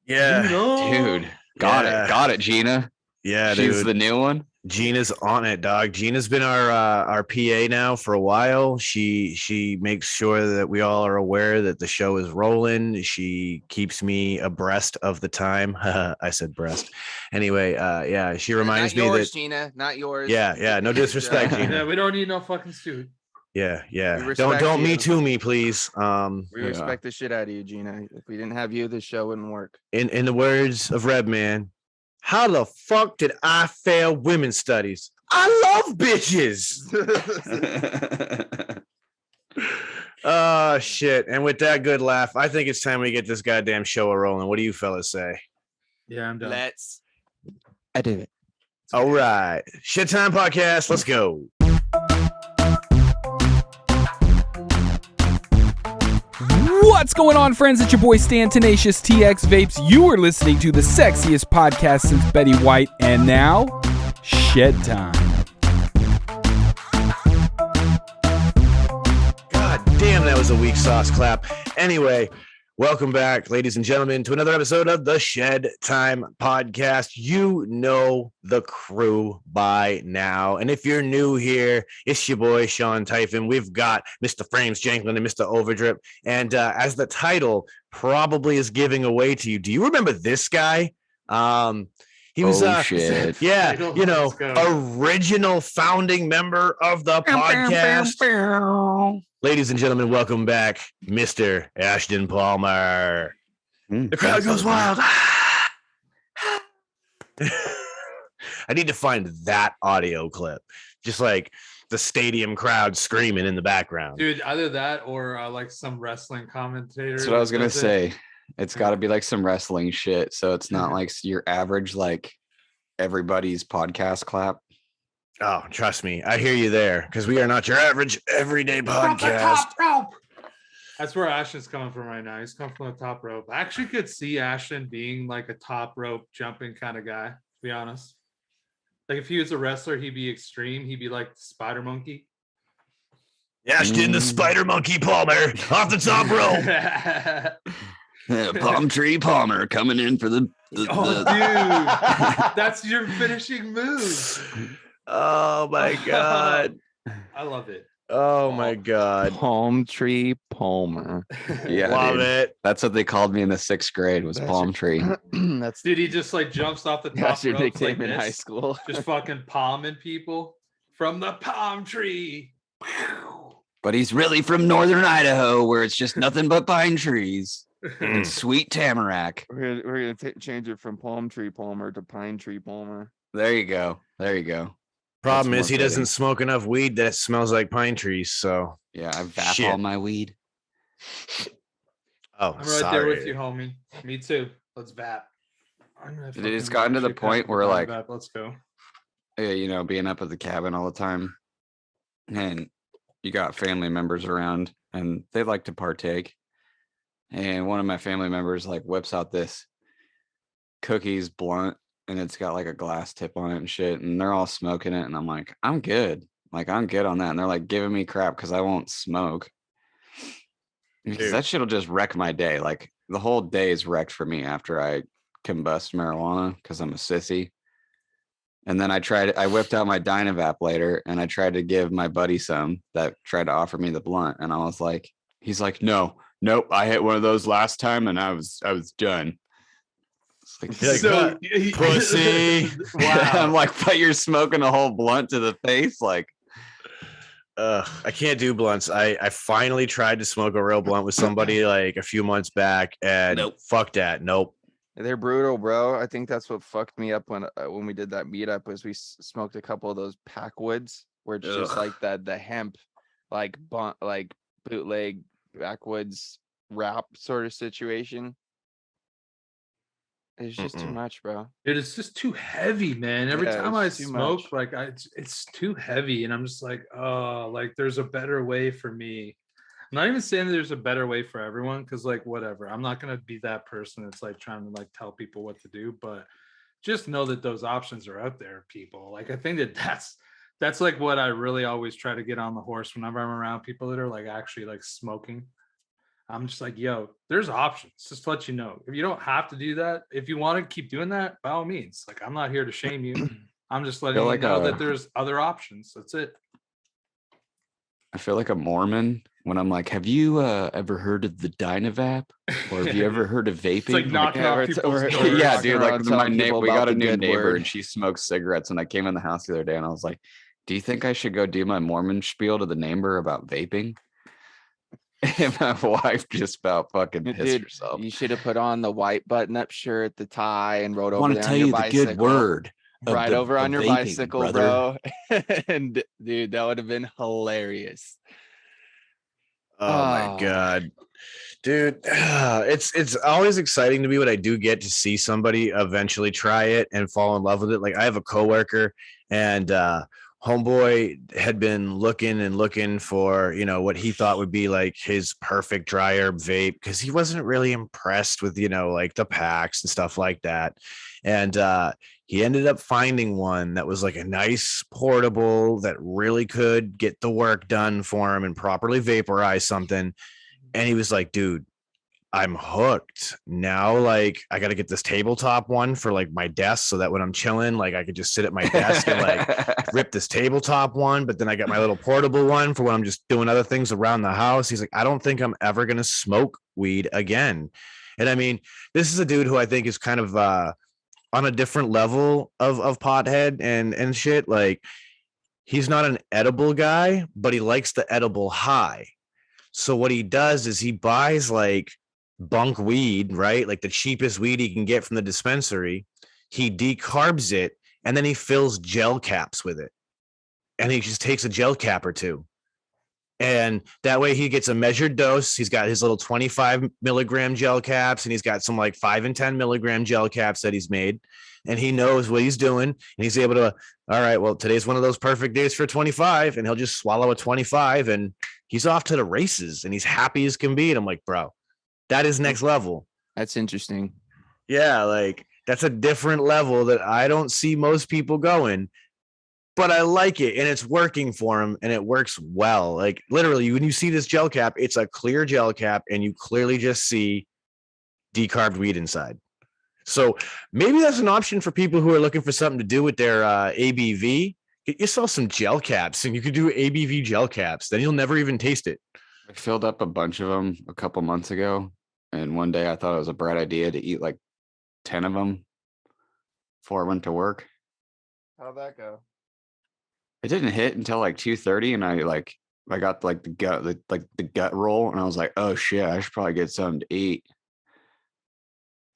Yeah, dude. Got it, Gina. Yeah, she's dude. The new one. Gina's on it, dog. Gina's been our PA now for a while. She makes sure that we all are aware that the show is rolling. She keeps me abreast of the time. I said breast. Anyway, yeah, she reminds not me yours, that Gina, not yours. Yeah, no disrespect, Gina. Yeah, we don't need no fucking suit. Yeah. We Don't respect me you. too me, please. We respect the shit out of you, Gina. If we didn't have you, this show wouldn't work. In the words of Redman, how the fuck did I fail women's studies? I love bitches. Oh shit. And with that good laugh, I think it's time we get this goddamn show rolling. What do you fellas say? Yeah, I'm done. I do it. All right. Shedtime podcast. Let's go. What's going on, friends? It's your boy Stan Tenacious TX Vapes. You are listening to the sexiest podcast since Betty White, and now, Shedtime. God damn, that was a weak sauce clap. Anyway, welcome back, ladies and gentlemen, to another episode of the Shedtime podcast. You know the crew by now. And if you're new here, it's your boy Sean Typhon. We've got Mr. Frames Janklin and Mr. Overdrip. And as the title probably is giving away to you, do you remember this guy? He was shit. Yeah, you know, original founding member of the podcast. Ladies and gentlemen, welcome back, Mr. Ashton Palmer. The crowd goes wild. I need to find that audio clip. Just like the stadium crowd screaming in the background. Dude, either that or like some wrestling commentator. That's what I was going to say. It's got to be like some wrestling shit. So it's not like your average, like everybody's podcast clap. Oh, trust me. I hear you there because we are not your average everyday podcast. That's where Ashton's coming from right now. He's coming from the top rope. I actually could see Ashton being like a top rope jumping kind of guy, to be honest. Like if he was a wrestler, he'd be extreme. He'd be like the Spider Monkey. Ashton the Spider Monkey Palmer off the top rope. Palm Tree Palmer coming in for the dude, that's your finishing move. Oh my god, I love it. Oh my god, Palm Tree Palmer. Yeah, love it. That's what they called me in the 6th grade. Was Palm Tree. That's dude. He just like jumps off the top your rope nickname like in high school. Just fucking palming people from the palm tree. But he's really from northern Idaho, where it's just nothing but pine trees and sweet tamarack. We're gonna change it from Palm Tree Palmer to Pine Tree Palmer. There you go. Problem is he doesn't smoke enough weed that smells like pine trees. So yeah, I vap all my weed. Oh, I'm right there with you, homie. Me too. Let's vap. It's gotten to the point where like, let's go. You know, being up at the cabin all the time, and you got family members around, and they like to partake. And one of my family members like whips out this cookies blunt, and it's got like a glass tip on it and shit, and they're all smoking it, and I'm like, I'm good on that, and they're like giving me crap because I won't smoke, because that shit'll just wreck my day. Like the whole day is wrecked for me after I combust marijuana because I'm a sissy. And then I whipped out my Dynavap later, and I tried to give my buddy some that tried to offer me the blunt, and I was like, he's like, nope, I hit one of those last time, and I was done. Like, so pussy. Wow. I'm like, but you're smoking a whole blunt to the face, like. I can't do blunts. I finally tried to smoke a real blunt with somebody like a few months back, and fuck that. Nope. They're brutal, bro. I think that's what fucked me up when we did that meetup. Was we smoked a couple of those packwoods where it's just like the hemp, like bootleg backwoods wrap sort of situation. It's just too much, bro. Dude, it's just too heavy, man. Every time I smoke, like it's too heavy, and I'm just like, oh, like there's a better way for me. I'm not even saying there's a better way for everyone, because like whatever. I'm not gonna be that person that's like trying to like tell people what to do, but just know that those options are out there, people. Like I think that's like what I really always try to get on the horse whenever I'm around people that are like actually like smoking. I'm just like, yo, there's options. Just to let you know. If you don't have to do that, if you want to keep doing that, by all means. Like, I'm not here to shame you. I'm just letting you know that there's other options. That's it. I feel like a Mormon when I'm like, have you ever heard of the Dynavap? Or have you ever heard of vaping? It's like knocking off people's doors. Yeah, dude, like my neighbor, we got a new neighbor word. and she smokes cigarettes. And I came in the house the other day and I was like, do you think I should go do my Mormon spiel to the neighbor about vaping? And my wife just about fucking pissed herself. You should have put on the white button-up shirt, the tie, and rode I over want there to tell on your you the bicycle. good word. Right over on your vaping, bicycle, brother. bro. And dude, that would have been hilarious. Oh my God. Dude, it's always exciting to me when I do get to see somebody eventually try it and fall in love with it. Like I have a coworker and homeboy had been looking for, you know, what he thought would be like his perfect dry herb vape because he wasn't really impressed with, you know, like the packs and stuff like that. And he ended up finding one that was like a nice portable that really could get the work done for him and properly vaporize something. And he was like, dude, I'm hooked now. Like, I got to get this tabletop one for like my desk so that when I'm chilling, like I could just sit at my desk and like rip this tabletop one. But then I got my little portable one for when I'm just doing other things around the house. He's like, I don't think I'm ever going to smoke weed again. And I mean, this is a dude who I think is kind of on a different level of pothead and shit. Like, he's not an edible guy, but he likes the edible high. So what he does is he buys like bunk weed, right? Like the cheapest weed he can get from the dispensary. He decarbs it and then he fills gel caps with it. And he just takes a gel cap or two. And that way he gets a measured dose. He's got his little 25 milligram gel caps and he's got some like 5 and 10 milligram gel caps that he's made. And he knows what he's doing. And he's able to, all right, well, today's one of those perfect days for 25. And he'll just swallow a 25 and he's off to the races and he's happy as can be. And I'm like, bro, that is next level. That's interesting. Yeah, like that's a different level that I don't see most people going. But I like it and it's working for him and it works well. Like literally, when you see this gel cap, it's a clear gel cap and you clearly just see decarbed weed inside. So maybe that's an option for people who are looking for something to do with their ABV. Get yourself some gel caps and you could do ABV gel caps. Then you'll never even taste it. I filled up a bunch of them a couple months ago. And one day I thought it was a bright idea to eat like 10 of them before I went to work. How'd that go? It didn't hit until like 2:30 and I got like the gut roll and I was like, oh shit, I should probably get something to eat.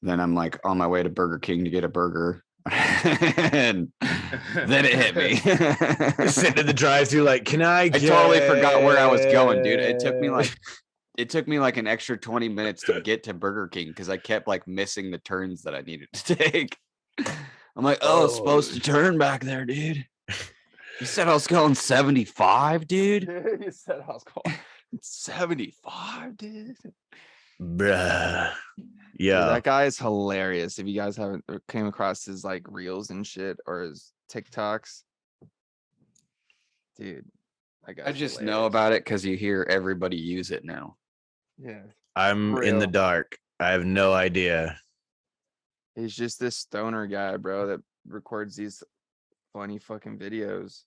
Then I'm like on my way to Burger King to get a burger. And then it hit me. Just sitting in the drive-thru like, can I totally forgot where I was going, dude. It took me like an extra 20 minutes to get to Burger King because I kept like missing the turns that I needed to take. I'm like, oh, it's supposed to turn back there, dude. You said I was going 75, dude. You said I was going 75, dude. Bruh. Yeah. Dude, that guy is hilarious. If you guys haven't came across his like reels and shit or his TikToks, dude, I just know about it because you hear everybody use it now. Yeah. I'm in the dark. I have no idea. He's just this stoner guy, bro, that records these funny fucking videos.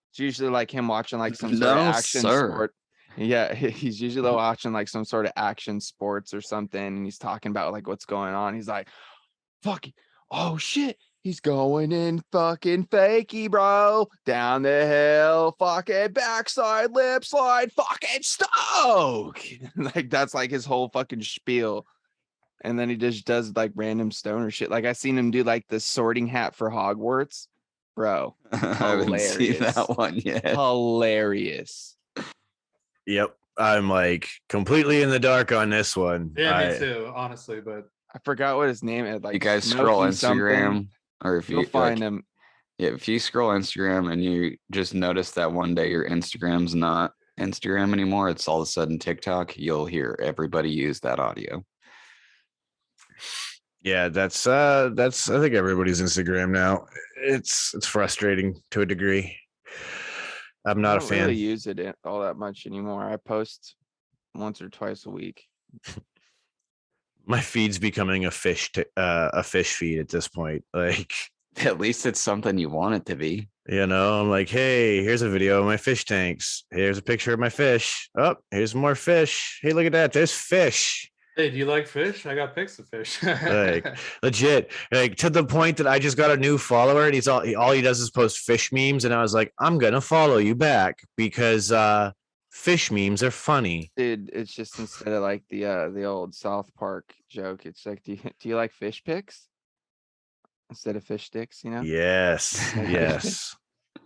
It's usually like him watching like some sort of action sport. Yeah, he's usually watching like some sort of action sports or something, and he's talking about like what's going on. He's like, "Fuck, oh shit, he's going in fucking fakey, bro, down the hill, fucking backside lip slide, fucking stoke." Like that's like his whole fucking spiel. And then he just does like random stoner shit. Like I seen him do like the sorting hat for Hogwarts, bro. I haven't seen that one yet. Hilarious. Yep. I'm like completely in the dark on this one. Yeah, me too, honestly. But I forgot what his name is. Like you guys scroll Instagram, or if you'll find him. Yeah, if you scroll Instagram and you just notice that one day your Instagram's not Instagram anymore, it's all of a sudden TikTok, you'll hear everybody use that audio. Yeah, that's I think everybody's Instagram now. It's frustrating to a degree. I'm not a fan. I don't really use it all that much anymore. I post once or twice a week. My feed's becoming a fish feed at this point. Like, At least it's something you want it to be. I'm like, hey, here's a video of my fish tanks. Here's a picture of my fish. Oh, here's more fish. Hey, look at that. There's fish. Hey, do you like fish? I got pics of fish. Like, legit, like to the point that I just got a new follower, and all he does is post fish memes, and I was like, I'm gonna follow you back because fish memes are funny. Dude, it's just instead of like the old South Park joke, it's like, do you like fish pics instead of fish sticks? Yes, yes.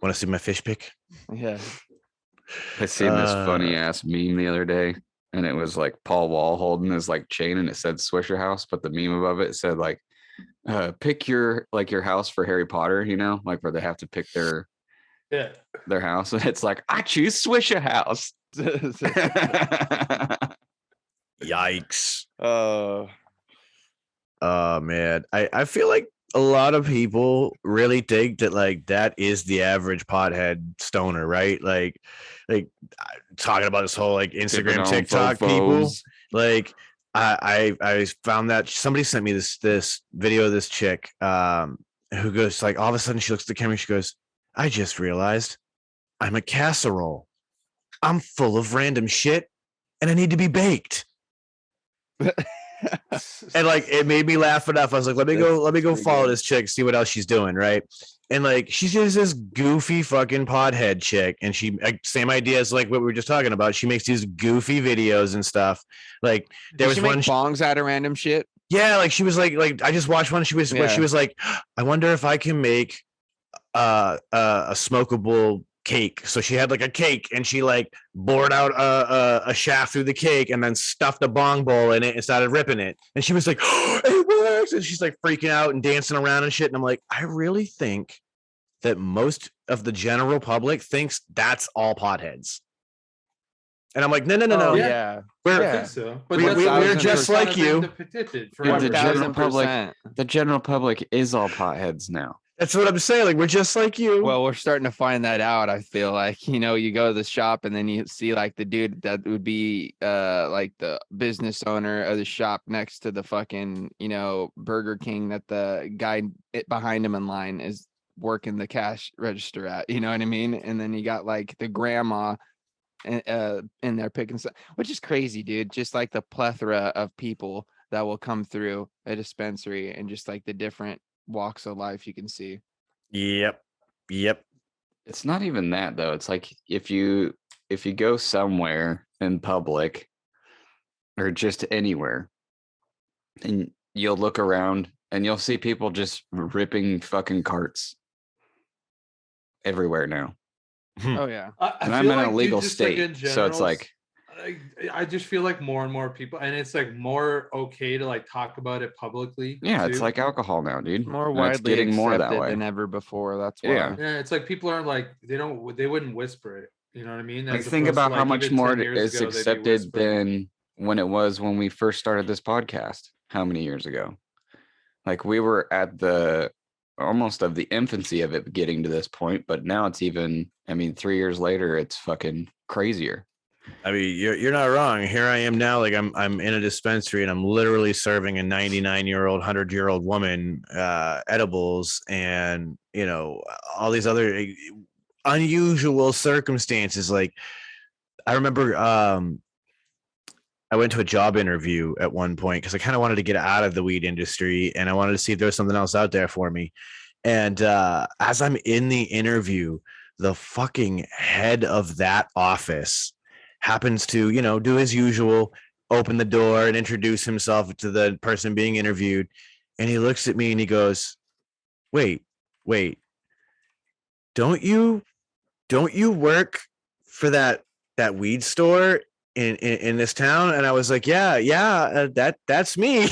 Want to see my fish pic? Yeah. I seen this funny ass meme the other day, and it was like Paul Wall holding his like chain, and it said Swisher House, but the meme above it said like, pick your house for Harry Potter, like where they have to pick their house, and it's like, I choose Swisher House. Yikes. Oh man, I feel like a lot of people really think that like that is the average pothead stoner, right? Like talking about this whole like Instagram, TikTok people. Like I found that somebody sent me this video of this chick who goes like, all of a sudden she looks at the camera and she goes, I just realized I'm a casserole. I'm full of random shit and I need to be baked. And like it made me laugh enough. I was like, let me go follow this chick, see what else she's doing, right? And like she's just this goofy fucking pothead chick, and she same idea as like what we were just talking about. She makes these goofy videos and stuff. Like there was one bongs out of random shit. Yeah, like she was like I just watched one. She was like, I wonder if I can make a smokable cake. So she had like a cake and she like bored out a shaft through the cake and then stuffed a bong bowl in it and started ripping it. And she was like, oh, it works. And she's like freaking out and dancing around and shit. And I'm like, I really think that most of the general public thinks that's all potheads. And I'm like, no. Yeah. I think so. But we're just like you. The general public is all potheads now. That's what I'm saying. Like, we're just like you. Well, we're starting to find that out. I feel like, you go to the shop and then you see like the dude that would be like the business owner of the shop next to the fucking, Burger King that the guy behind him in line is working the cash register at, you know what I mean? And then you got like the grandma in there picking stuff, which is crazy, dude. Just like the plethora of people that will come through a dispensary and just like the different walks of life you can see. Yep. It's not even that though. It's like if you go somewhere in public or just anywhere and you'll look around and you'll see people just ripping fucking carts everywhere now. Oh yeah. And I'm in a legal state, so it's like I just feel like more and more people, and it's like more okay to like talk about it publicly. Yeah, too. It's like alcohol now, dude. More widely getting more that accepted way than ever before. That's why. Yeah, it's like people aren't like they wouldn't whisper it. You know what I mean? Like think about how much more it is accepted than when it was when we first started this podcast. How many years ago? Like we were at the almost of the infancy of it getting to this point, but now it's even. 3 years later, it's fucking crazier. I mean, you're not wrong. Here I am now, like I'm in a dispensary and I'm literally serving a 99-year-old, 100-year-old woman edibles, and all these other unusual circumstances. Like I remember I went to a job interview at one point because I kind of wanted to get out of the weed industry and I wanted to see if there was something else out there for me. And as I'm in the interview, the fucking head of that office happens to, do his usual, open the door and introduce himself to the person being interviewed. And he looks at me and he goes, wait, don't you work for that weed store in this town? And I was like, yeah, that's me.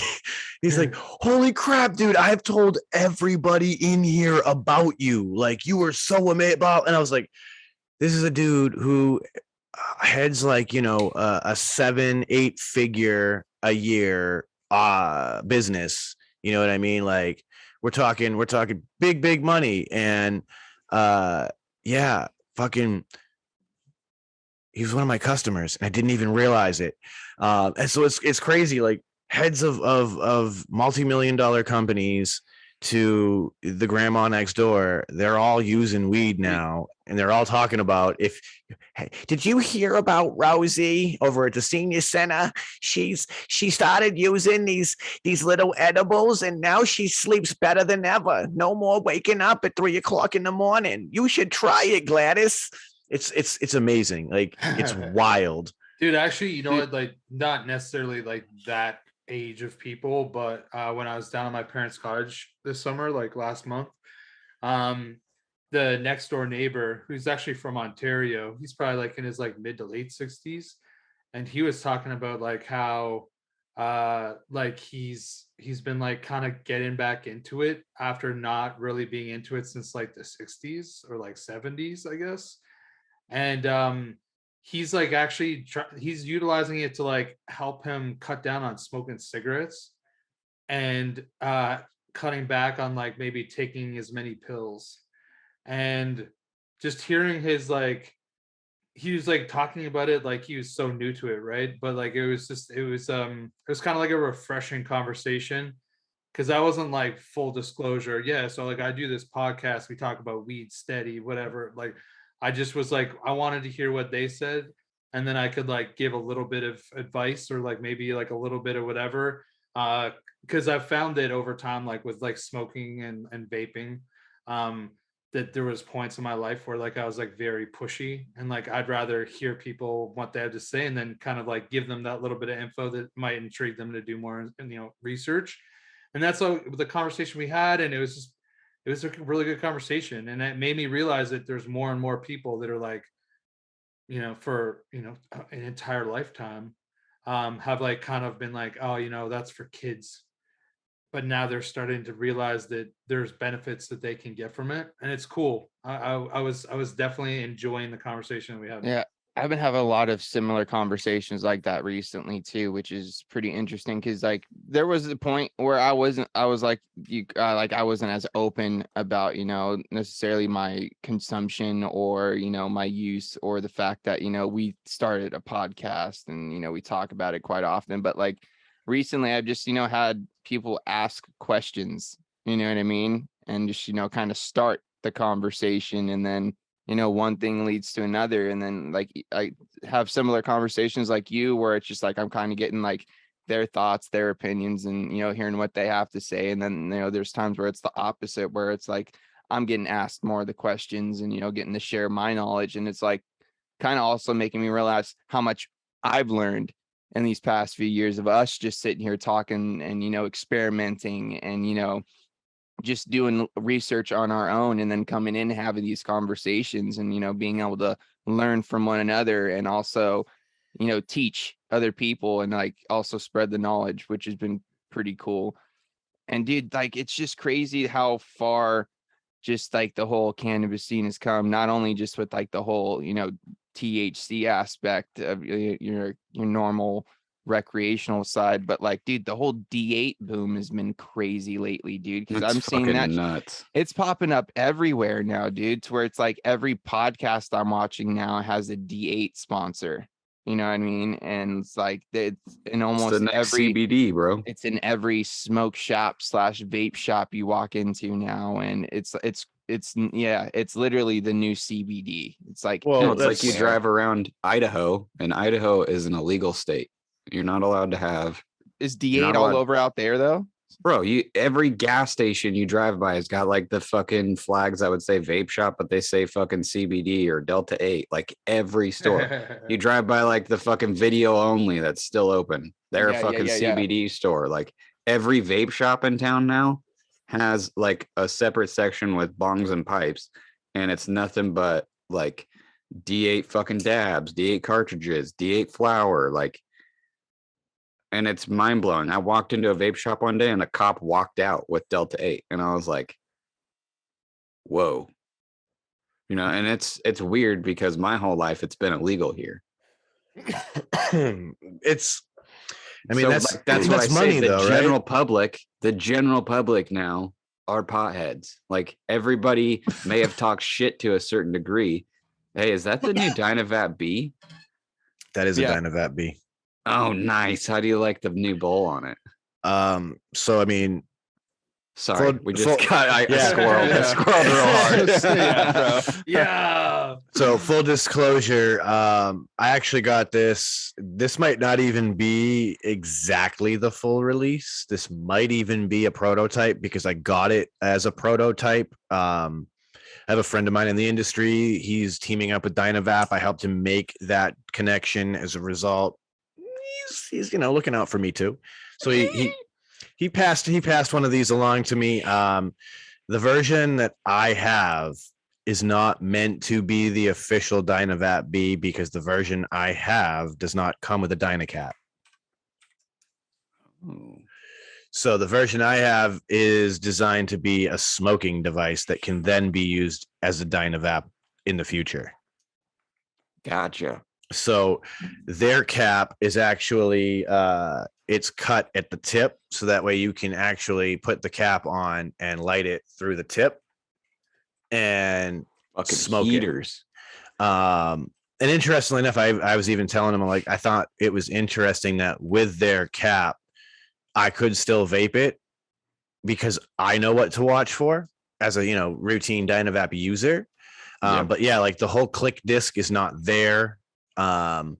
He's like, holy crap, dude, I've told everybody in here about you. Like, you were so amazing. And I was like, this is a dude who heads like, a 7-8 figure a year business. You know what I mean? Like we're talking big money. And fucking he was one of my customers, and I didn't even realize it. And so it's crazy. Like heads of multi-million-dollar companies to the grandma next door, they're all using weed now, and they're all talking about hey, did you hear about Rosie over at the senior center? She started using these little edibles, and now she sleeps better than ever. No more waking up at 3 o'clock in the morning. You should try it, Gladys. It's amazing. Like it's wild. Dude, actually, you know what? Like, not necessarily like that age of people, but when I was down at my parents' cottage this summer, like last month, the next door neighbor, who's actually from Ontario, he's probably like in his like mid to late 60s, and he was talking about like how like he's been like kind of getting back into it after not really being into it since like the 60s or like 70s, I guess. And he's like actually he's utilizing it to like help him cut down on smoking cigarettes and cutting back on like maybe taking as many pills. And just hearing his like, he was like talking about it like he was so new to it, right? But like it was kind of like a refreshing conversation, because I wasn't like, full disclosure, yeah, so like I do this podcast, we talk about weed steady, whatever. Like I just was like, I wanted to hear what they said, and then I could like give a little bit of advice or like maybe like a little bit of whatever. Because I've found that over time, like with like smoking and vaping, that there was points in my life where like I was like very pushy, and like I'd rather hear people what they had to say and then kind of like give them that little bit of info that might intrigue them to do more, research. And that's the conversation we had, and it was a really good conversation, and it made me realize that there's more and more people that are like, for an entire lifetime, have like kind of been like, oh, that's for kids, but now they're starting to realize that there's benefits that they can get from it, and it's cool. I was definitely enjoying the conversation that we had. Yeah, I've been having a lot of similar conversations like that recently too, which is pretty interesting, because like there was a point where I was like I wasn't as open about necessarily my consumption or my use, or the fact that we started a podcast and we talk about it quite often. But like recently I've just had people ask questions, you know what I mean, and just kind of start the conversation, and then one thing leads to another, and then like I have similar conversations like you, where it's just like I'm kind of getting like their thoughts, their opinions, and hearing what they have to say. And then there's times where it's the opposite, where it's like I'm getting asked more of the questions and getting to share my knowledge, and it's like kind of also making me realize how much I've learned in these past few years of us just sitting here talking and experimenting and just doing research on our own, and then coming in and having these conversations and being able to learn from one another, and also teach other people, and like also spread the knowledge, which has been pretty cool. And dude, like it's just crazy how far just like the whole cannabis scene has come, not only just with like the whole THC aspect of your normal recreational side, but like dude, the whole D8 boom has been crazy lately, dude, because I'm seeing that nuts. It's popping up everywhere now, dude, to where it's like every podcast I'm watching now has a D8 sponsor, you know what I mean? And it's like it's in almost every CBD, bro. It's in every smoke shop / vape shop you walk into now, and it's literally the new CBD. It's like, well, it's like you drive around Idaho, and Idaho is an illegal state. You're not allowed to have. Is D8 all over out there though? Bro, every gas station you drive by has got like the fucking flags that would say vape shop, but they say fucking CBD or Delta 8. Like every store. You drive by like the fucking video only that's still open. They're a fucking CBD store. Like every vape shop in town now has like a separate section with bongs and pipes, and it's nothing but like D8 fucking dabs, D8 cartridges, D8 flower, like. And it's mind blowing. I walked into a vape shop one day and a cop walked out with Delta 8. And I was like, whoa. And it's weird because my whole life it's been illegal here. That's what I money say. though, right? The general public now are potheads. Like everybody may have talked shit to a certain degree. Hey, is that the new Dynavap B? That is a Yeah. Dynavap B. Oh, nice. How do you like the new bowl on it? So I mean, Sorry, Full- we just full- got I yeah. squirreled. I squirreled real hard. Yeah, bro. Yeah. so full disclosure, I actually got this. This might not even be exactly the full release. This might even be a prototype because I got it as a prototype. I have a friend of mine in the industry. He's teaming up with Dynavap. I helped him make that connection. As a result, he's looking out for me too. So he passed one of these along to me. The version that I have is not meant to be the official Dynavap B because the version I have does not come with a Dynacap. Ooh. So the version I have is designed to be a smoking device that can then be used as a Dynavap in the future. Gotcha. So their cap is actually it's cut at the tip, so that way you can actually put the cap on and light it through the tip and Fucking smoke heaters. it. And interestingly enough, I was even telling them, like, I thought it was interesting that with their cap, I could still vape it because I know what to watch for as a routine Dynavap user. Yep. But yeah, like the whole click disc is not there. And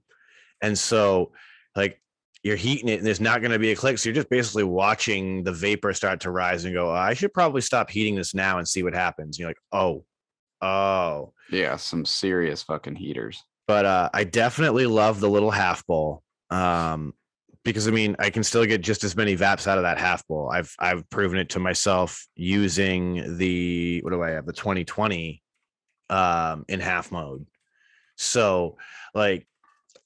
so like you're heating it and there's not going to be a click. So you're just basically watching the vapor start to rise and go, I should probably stop heating this now and see what happens. And you're like, oh, Yeah, some serious fucking heaters. but I definitely love the little half bowl. Because I mean, I can still get just as many vaps out of that half bowl. I've proven it to myself using the 2020 in half mode. So like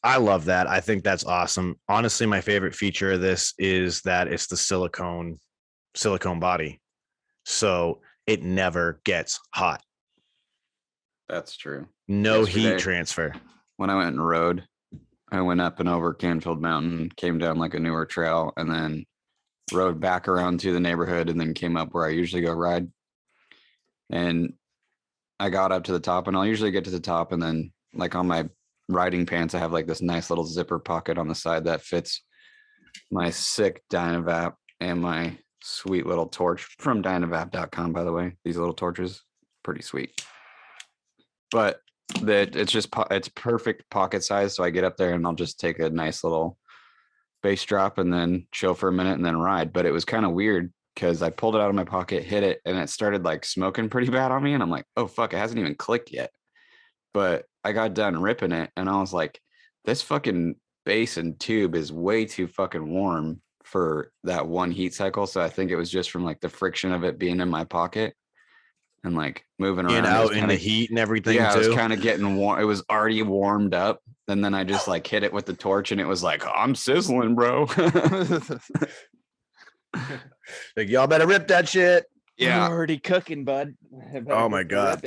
I love that. I think that's awesome. Honestly, my favorite feature of this is that it's the silicone body. So it never gets hot. That's true. No Yesterday, heat transfer. When I went and rode, I went up and over Canfield Mountain, came down like a newer trail, and then rode back around to the neighborhood and then came up where I usually go ride. And I got up to the top, and I'll usually get to the top, and then like on my riding pants, I have like this nice little zipper pocket on the side that fits my sick Dynavap and my sweet little torch from Dynavap.com, by the way. These little torches, pretty sweet. But it's perfect pocket size. So I get up there and I'll just take a nice little bass drop and then chill for a minute and then ride. But it was kind of weird because I pulled it out of my pocket, hit it, and it started like smoking pretty bad on me. And I'm like, oh, fuck, it hasn't even clicked yet. But I got done ripping it and I was like, this fucking base and tube is way too fucking warm for that one heat cycle. So I think it was just from like the friction of it being in my pocket and like moving around. And out in the heat and everything. Yeah, too. it was kind of getting warm. It was already warmed up. And then I just like hit it with the torch and it was like, I'm sizzling, bro. Like, y'all better rip that shit. Yeah. You're already cooking, bud. Oh my God.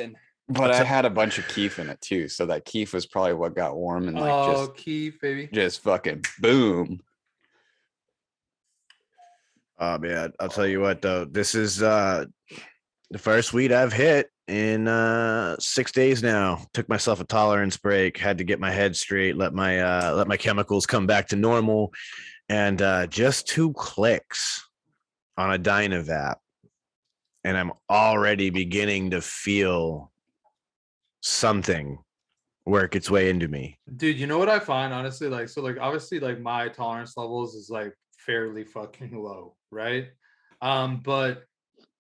But I had a bunch of keef in it too. So that keef was probably what got warm and like just keef, baby. just fucking boom. Oh man, I'll tell you what though. This is the first weed I've hit in 6 days now. Took myself a tolerance break, had to get my head straight, let my chemicals come back to normal. And just 2 clicks on a Dynavap. And I'm already beginning to feel something work its way into me. Dude, you know what I find honestly? Like, so like obviously like my tolerance levels is like fairly fucking low, right? But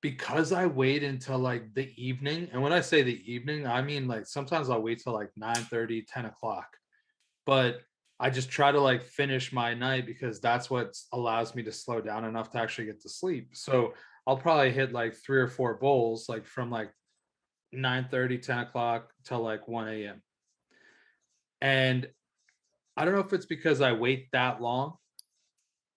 because I wait until like the evening, and when I say the evening, I mean like sometimes I'll wait till like 9:30, 10 o'clock. But I just try to like finish my night because that's what allows me to slow down enough to actually get to sleep. So I'll probably hit like 3 or 4 bowls, like from like 9:30, 10 o'clock till like 1 a.m. And I don't know if it's because I wait that long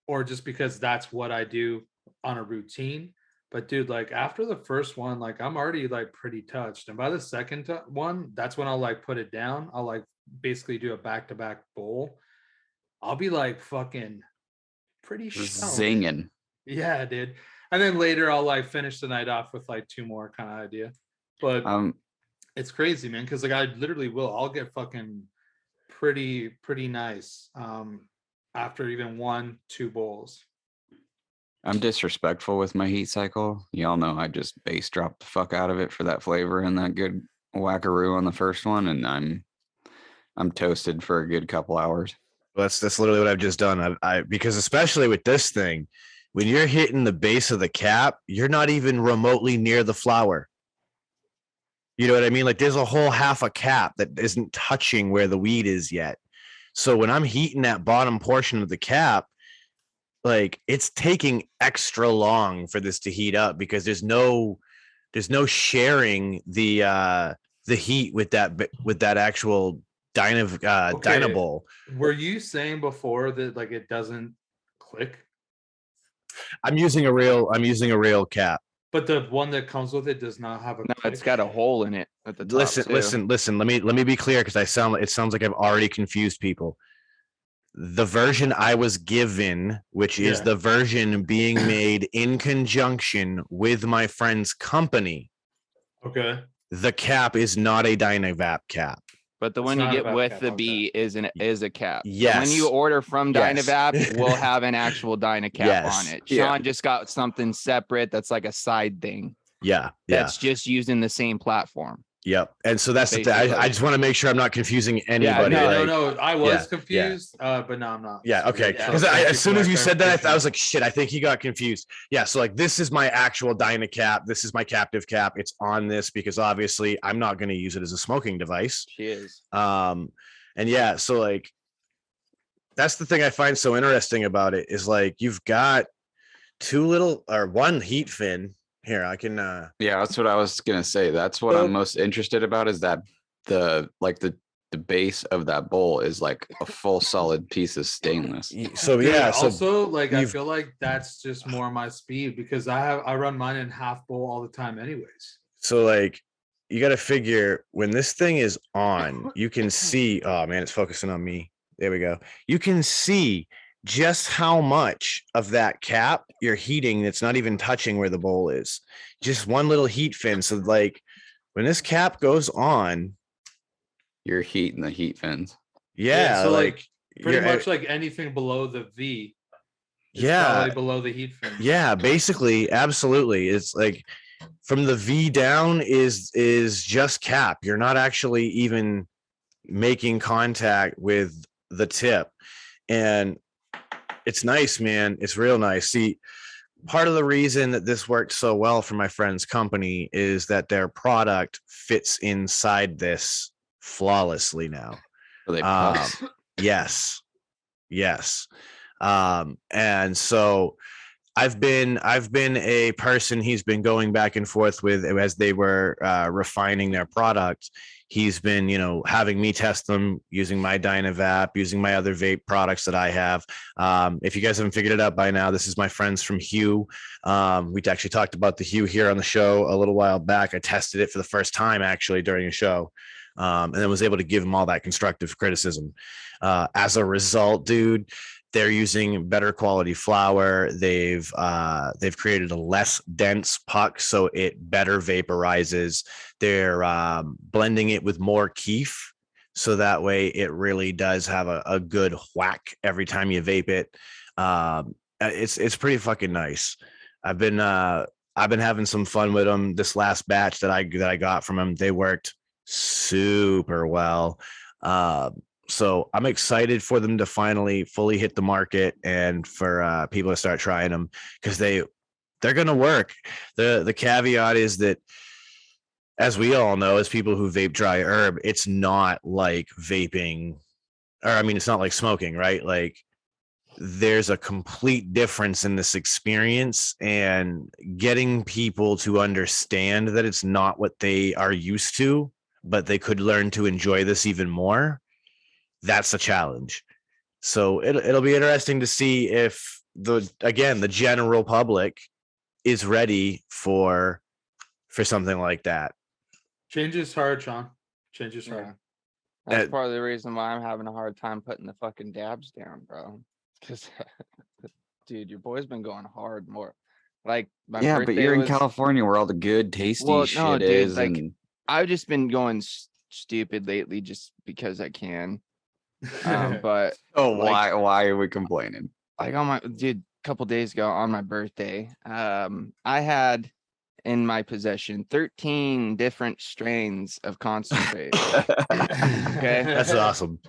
or just because that's what I do on a routine. But dude, like after the first one, like I'm already like pretty touched. And by the second one, that's when I'll like put it down. I'll like basically do a back-to-back bowl. I'll be like fucking pretty stoned. Zinging. Yeah, dude. And then later I'll like finish the night off with like 2 more kind of idea. But it's crazy, man, because like I literally will. I'll get fucking pretty nice after even 1-2 bowls. I'm disrespectful with my heat cycle. Y'all know I just bass drop the fuck out of it for that flavor and that good wackaroo on the first one, and I'm toasted for a good couple hours. That's literally what I've just done. I because especially with this thing, when you're hitting the base of the cap, you're not even remotely near the flower. You know what I mean? Like there's a whole half a cap that isn't touching where the weed is yet. So when I'm heating that bottom portion of the cap, like it's taking extra long for this to heat up because there's no sharing the heat with that actual Dynabol. Were you saying before that like it doesn't click? I'm using a real cap. But the one that comes with it does not have a. No, click? it's got a hole in it at the top. Listen. Let me be clear because it sounds like I've already confused people. The version I was given, which is the version being made in conjunction with my friend's company. Okay. The cap is not a Dynavap cap. But the one you get with the B is a cap. Yes. So when you order from Dynavap, we'll have an actual Dynacap on it. Sean just got something separate that's like a side thing. Yeah. That's just using the same platform. Yep. And so that's the thing. I just want to make sure I'm not confusing anybody. No. I was confused, but no, I'm not. Yeah. Okay. Because as soon as you said that, I was like, shit, I think he got confused. Yeah. So like, this is my actual Dynacap. This is my captive cap. It's on this because obviously I'm not going to use it as a smoking device. She is. And yeah, so like, that's the thing I find so interesting about it is like, you've got one heat fin. Here, I can yeah, that's what I was gonna say. That's what I'm most interested about is that the base of that bowl is like a full solid piece of stainless. So yeah, so also like I feel like that's just more my speed because I run mine in half bowl all the time anyways. So like you got to figure when this thing is on, you can see, oh man, it's focusing on me. There we go. You can see just how much of that cap you're heating that's not even touching where the bowl is. Just one little heat fin. So like when this cap goes on, you're heating the heat fins. Yeah, so like pretty much like anything below the V is probably below the heat fin. Yeah, basically, absolutely. It's like from the V down is just cap. You're not actually even making contact with the tip. And it's nice, man. It's real nice. See, part of the reason that this worked so well for my friend's company is that their product fits inside this flawlessly now. Are they pucks? Yes. And so I've been a person he's been going back and forth with as they were refining their product. He's been, having me test them using my Dynavap, using my other vape products that I have. If you guys haven't figured it out by now, this is my friends from Hue. We actually talked about the Hue here on the show a little while back. I tested it for the first time actually during a show, and then was able to give them all that constructive criticism. As a result, dude, they're using better quality flower. They've created a less dense puck, so it better vaporizes. They're blending it with more keef, so that way it really does have a good whack every time you vape it. It's pretty fucking nice. I've been having some fun with them. This last batch that I got from them, they worked super well. So I'm excited for them to finally fully hit the market and for people to start trying them because they're going to work. The caveat is that, as we all know, as people who vape dry herb, it's not like vaping, or I mean, it's not like smoking, right? Like there's a complete difference in this experience, and getting people to understand that it's not what they are used to, but they could learn to enjoy this even more. That's a challenge. So it'll be interesting to see if the general public is ready for something like that. Change is hard, Sean. Change is hard. That's part of the reason why I'm having a hard time putting the fucking dabs down, bro. Because, dude, your boy's been going hard more. Like, but you're in California where all the good, tasty shit is. Like, I've just been going stupid lately just because I can. But why are we complaining? Like on my dude, a couple days ago on my birthday, I had in my possession 13 different strains of concentrate. Okay, That's awesome.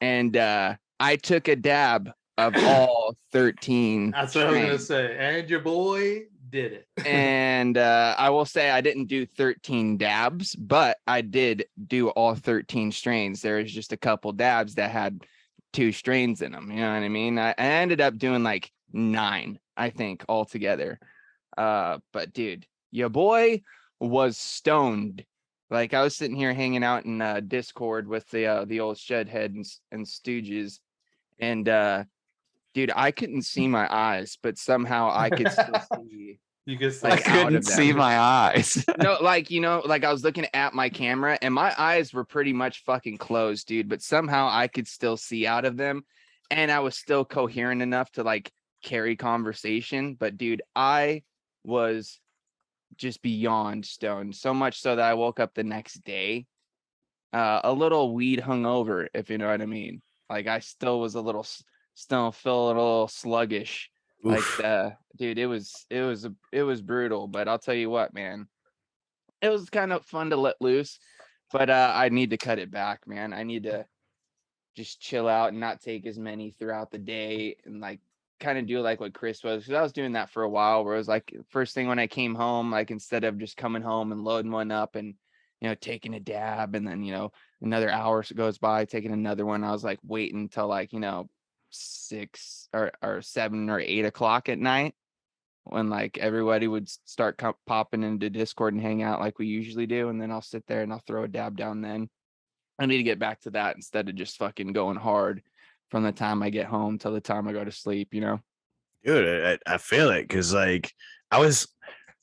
And I took a dab of all 13. That's what I was gonna say. And your boy did it. And I will say I didn't do 13 dabs, but I did do all 13 strains. There was just a couple dabs that had 2 strains in them. You know what I mean? I ended up doing like 9, I think, altogether. But dude, your boy was stoned. Like I was sitting here hanging out in Discord with the old Shedheads and Stooges, and dude, I couldn't see my eyes, but somehow I could still see. You could I couldn't see my eyes. No, like, you know, like I was looking at my camera and my eyes were pretty much fucking closed, dude, but somehow I could still see out of them, and I was still coherent enough to like carry conversation. But dude, I was just beyond stoned, so much so that I woke up the next day a little weed hungover, if you know what I mean. Like I still was still feel a little sluggish. Oof. Like dude, it was brutal. But I'll tell you what, man, it was kind of fun to let loose. But I need to cut it back, man. I need to just chill out and not take as many throughout the day, and like kind of do like what Chris was, because I was doing that for a while, where it was like first thing when I came home, like instead of just coming home and loading one up and, you know, taking a dab, and then, you know, another hour goes by taking another one, I was like waiting until like, you know, 6 or 7 or 8 o'clock at night, when like everybody would start popping into Discord and hang out like we usually do, and then I'll sit there and I'll throw a dab down. Then I need to get back to that instead of just fucking going hard from the time I get home till the time I go to sleep, you know? Dude, I feel it, because like I was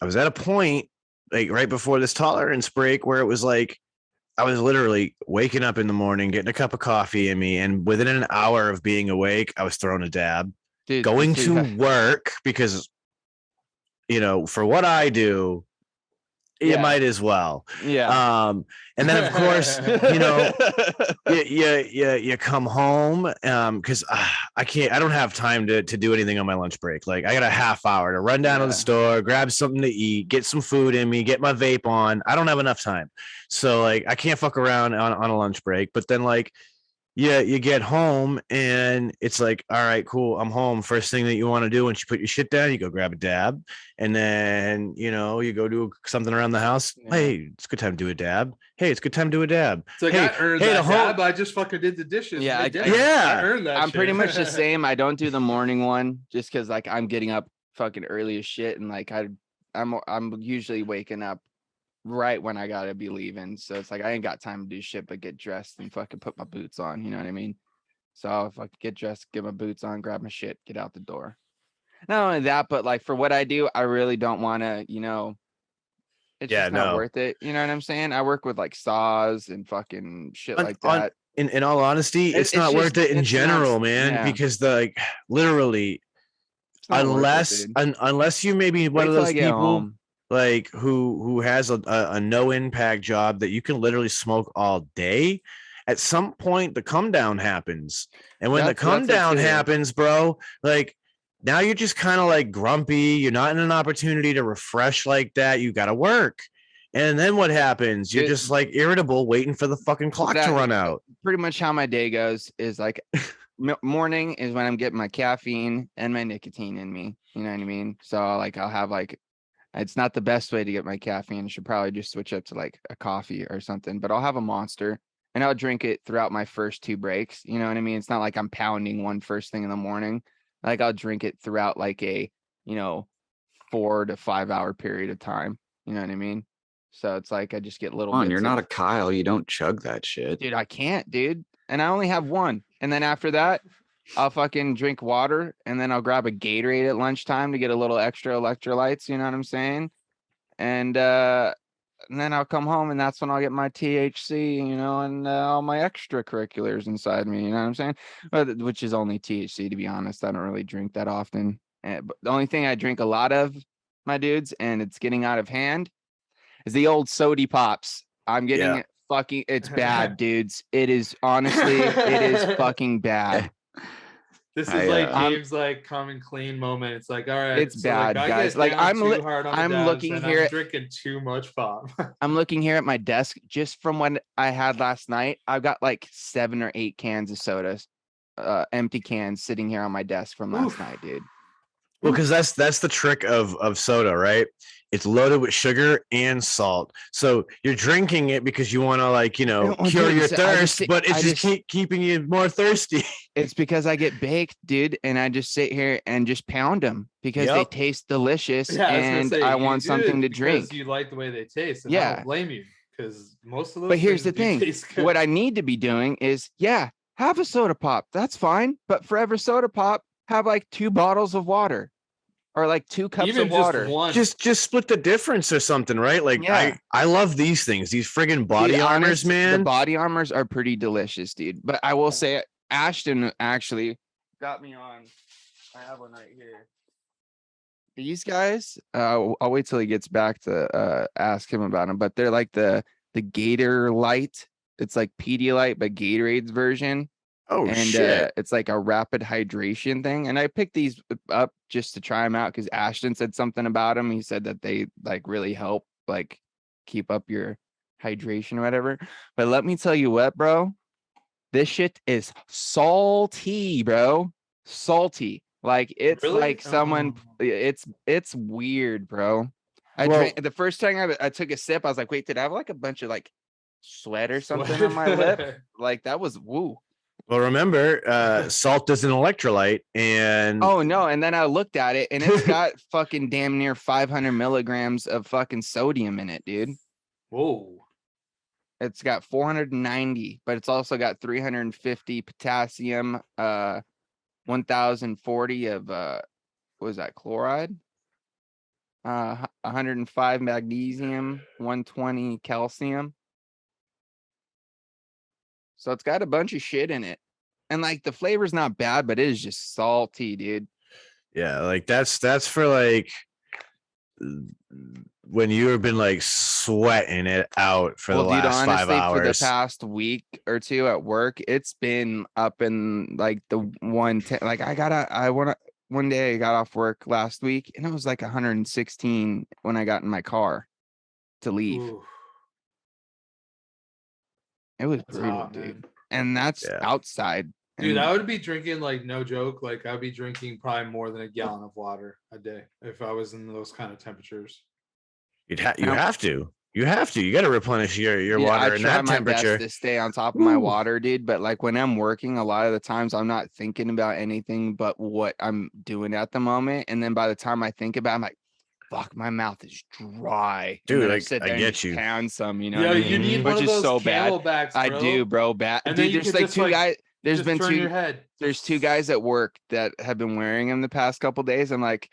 at a point like right before this tolerance break where it was like I was literally waking up in the morning, getting a cup of coffee in me, and within an hour of being awake, I was throwing a dab. Dude, going to work, because, you know, for what I do, you might as well. Yeah. And then of course, you know, you come home, because I don't have time to do anything on my lunch break. Like I got a half hour to run down to the store, grab something to eat, get some food in me, get my vape on. I don't have enough time. So like I can't fuck around on a lunch break. But then like, you get home and it's like, all right, cool, I'm home. First thing that you want to do once you put your shit down, you go grab a dab, and then, you know, you go do something around the house. Hey, it's a good time to do a dab. Hey, it's a good time to do a dab. So hey, I earned that dab. I just fucking did the dishes. Yeah, I earned that. I'm pretty much the same. I don't do the morning one just because like I'm getting up fucking early as shit, and like I'm usually waking up right when I gotta be leaving, so it's like I ain't got time to do shit but get dressed and fucking put my boots on, you know what I mean? So if I get dressed, get my boots on, grab my shit, get out the door. Not only that, but like for what I do, I really don't want to, you know, it's just not worth it, you know what I'm saying? I work with like saws and fucking shit like that. In all honesty, it's not worth it in general, man, because like literally, unless you may be one of those people like who has a no impact job that you can literally smoke all day, at some point the come down happens. And when the come down happens, bro, like now you're just kind of like grumpy. You're not in an opportunity to refresh like that. You got to work. And then what happens? You're just like irritable, waiting for the fucking clock to run out. Pretty much how my day goes is like morning is when I'm getting my caffeine and my nicotine in me. You know what I mean? So like I'll have like, it's not the best way to get my caffeine. I should probably just switch up to like a coffee or something, but I'll have a Monster and I'll drink it throughout my first 2 breaks. You know what I mean? It's not like I'm pounding one first thing in the morning. Like I'll drink it throughout like a, you know, 4 to 5 hour period of time. You know what I mean? So it's like I just get little bits. You're not a Kyle. You don't chug that shit. Dude, I can't, dude. And I only have one. And then after that, I'll fucking drink water, and then I'll grab a Gatorade at lunchtime to get a little extra electrolytes, you know what I'm saying? And then I'll come home, and that's when I'll get my THC, you know, and all my extracurriculars inside me, you know what I'm saying? But which is only THC, to be honest. I don't really drink that often. But the only thing I drink a lot of, my dudes, and it's getting out of hand, is the old sody pops. I'm getting fucking, it's bad, dudes. It is honestly, it is fucking bad. This is James like coming clean moment. It's like, all right, it's so bad, like, guys. Like I'm looking here. I'm drinking too much pop. I'm looking here at my desk just from what I had last night. I've got like 7 or 8 cans of sodas, empty cans sitting here on my desk from last night, dude. Well, because that's the trick of soda, right? It's loaded with sugar and salt. So you're drinking it because you want to cure your thirst, but it's just keeping you more thirsty. It's because I get baked, dude, and I just sit here and just pound them because they taste delicious, and I want something to drink. You like the way they taste. And I don't blame you, because most of those. But here's the thing: what I need to be doing is, have a soda pop. That's fine, but for every soda pop, have like 2 bottles of water. Or like 2 cups of water. Just split the difference or something, right? Like I love these things, these friggin' body armors, man. The body armors are pretty delicious, dude. But I will say, Ashton actually got me on. I have one right here. These guys, I'll wait till he gets back to ask him about them. But they're like the Gator Light. It's like Pedialyte, but Gatorade's version. Oh, shit. It's like a rapid hydration thing. And I picked these up just to try them out because Ashton said something about them. He said that they like really help like keep up your hydration or whatever. But let me tell you what, bro. This shit is salty, bro. Salty. Like it's really? Like someone it's weird, bro. The first time I took a sip, I was like, wait, did I have like a bunch of like sweat or something on my lip? Like that was woo. Well, remember, salt is an electrolyte, and and then I looked at it, and it's got fucking damn near 500 milligrams of fucking sodium in it, dude. Whoa! It's got 490, but it's also got 350 potassium, 1040 of what was that, chloride? 105 magnesium, 120 calcium. So it's got a bunch of shit in it. And like the flavor's not bad, but it is just salty, dude. Yeah, like that's for like when you have been like sweating it out for the last 5 hours. For the past week or two at work, it's been up in like the 110. Like one day I got off work last week and it was like 116 when I got in my car to leave. Ooh. It was brutal, dude. Man. And that's outside. Dude, I would be drinking, like, no joke. Like, I'd be drinking probably more than a gallon of water a day if I was in those kind of temperatures. You have to. You got to replenish your water in that temperature. I try my best to stay on top of my water, dude. But like when I'm working, a lot of the times I'm not thinking about anything but what I'm doing at the moment. And then by the time I think about it, I'm like, fuck, my mouth is dry, dude. I get you. Pound some, you know. Yeah, you need one of those so bad. Backs, I do, bro. Bad. Dude, there's like 2 guys. There's been 2. There's 2 guys at work that have been wearing them the past couple days. I'm like,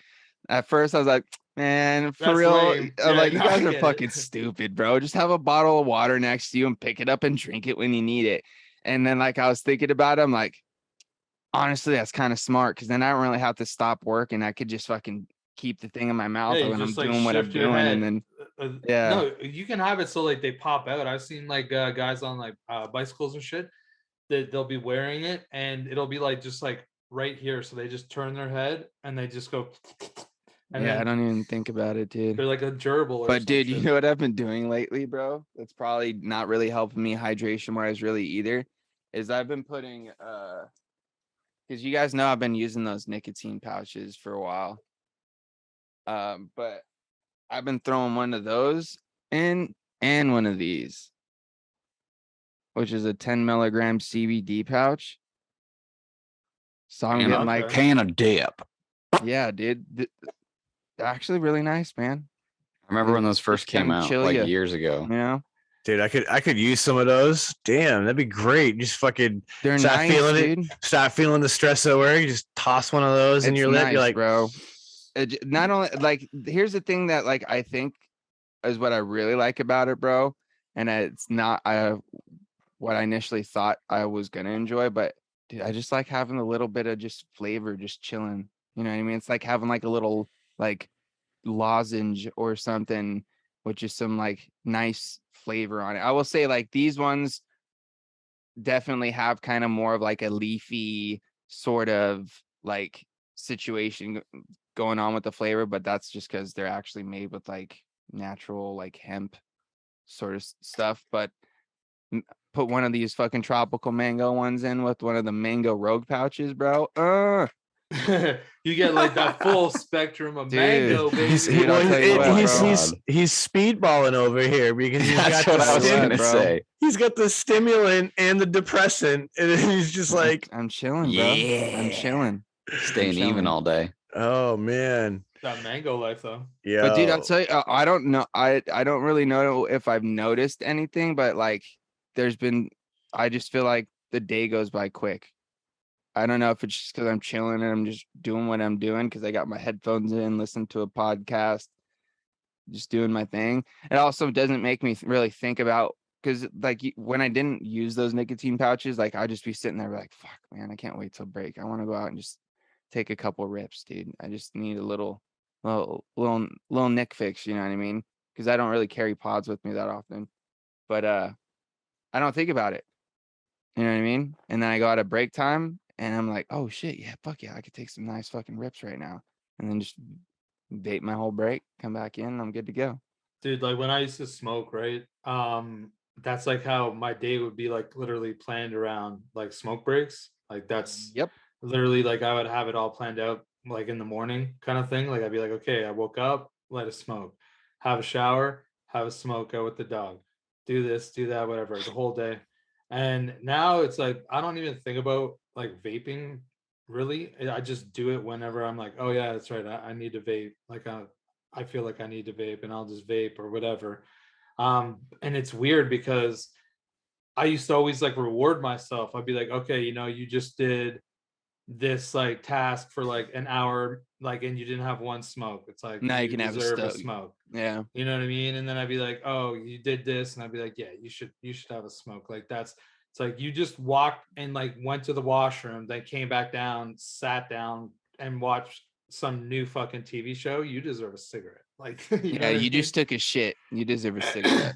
at first I was like, man, for real. I'm like, you guys are fucking stupid, bro. Just have a bottle of water next to you and pick it up and drink it when you need it. And then like I was thinking about it, I'm like, honestly, that's kind of smart because then I don't really have to stop work and I could just fucking keep the thing in my mouth when I'm doing what I'm doing. And then no, you can have it so like they pop out. I've seen like guys on like bicycles and shit that they'll be wearing it and it'll be like just like right here, so they just turn their head and they just go. And I don't even think about it, dude. They're like a gerbil. But dude, you know what I've been doing lately, bro? That's probably not really helping me hydration wise really either. Is I've been putting because you guys know I've been using those nicotine pouches for a while. But I've been throwing one of those in and one of these, which is a 10 milligram CBD pouch. So I'm getting like can of dip. Yeah, dude. Actually really nice, man. I remember when those first came out like years ago. Yeah. Dude, I could use some of those. Damn, that'd be great. Just fucking stop feeling the stress at work. You just toss one of those in your lip. You're like, bro. Not only like, here's the thing that like I think is what I really like about it, bro. And it's not what I initially thought I was gonna enjoy, but dude, I just like having a little bit of just flavor, just chilling. You know what I mean? It's like having like a little like lozenge or something with just some like nice flavor on it. I will say like these ones definitely have kind of more of like a leafy sort of like situation going on with the flavor, but that's just because they're actually made with like natural like hemp sort of stuff. But put one of these fucking tropical mango ones in with one of the mango rogue pouches, bro. You get like that full spectrum of Dude, mango, baby. He's speedballing over here because he's That's got what I was the gonna say. he's got the stimulant and the depressant, and he's just like, I'm chilling, bro. I'm chilling. Staying even all day. oh man, That mango life though. yeah. But dude, I'll tell you, I don't know. I don't really know if I've noticed anything, but like I just feel like the day goes by quick. I don't know if it's just because I'm chilling and I'm just doing what I'm doing because I got my headphones in, listen to a podcast, just doing my thing. It also doesn't make me really think about, because like when I didn't use those nicotine pouches, like I'd just be sitting there like, fuck, man, I can't wait till break. I want to go out and just take a couple rips, dude. I just need a little nick fix, you know what I mean? Because I don't really carry pods with me that often. But I don't think about it. You know what I mean? And then I go out at break time and I'm like, oh shit, yeah, fuck yeah, I could take some nice fucking rips right now. And then just vape my whole break, come back in, I'm good to go. Dude, like when I used to smoke, right? That's like how my day would be like literally planned around like smoke breaks. Like that's literally like I would have it all planned out like in the morning kind of thing. Like I'd be like, okay, I woke up, let it smoke, have a shower, have a smoke, go with the dog, do this, do that, whatever, the whole day. And now it's like I don't even think about like vaping really. I just do it whenever I'm like, oh yeah, that's right, I need to vape. Like I feel like I need to vape and I'll just vape or whatever. And it's weird because I used to always like reward myself. I'd be like, okay, you just did this like task for like an hour, like, and you didn't have one smoke. It's like now you can deserve have a smoke. Yeah. You know what I mean? And then I'd be like, oh, you did this. And I'd be like, yeah, you should have a smoke. Like it's like you just walked and like went to the washroom, then came back down, sat down and watched some new fucking TV show. You deserve a cigarette. Like, you just took a shit. You deserve a cigarette.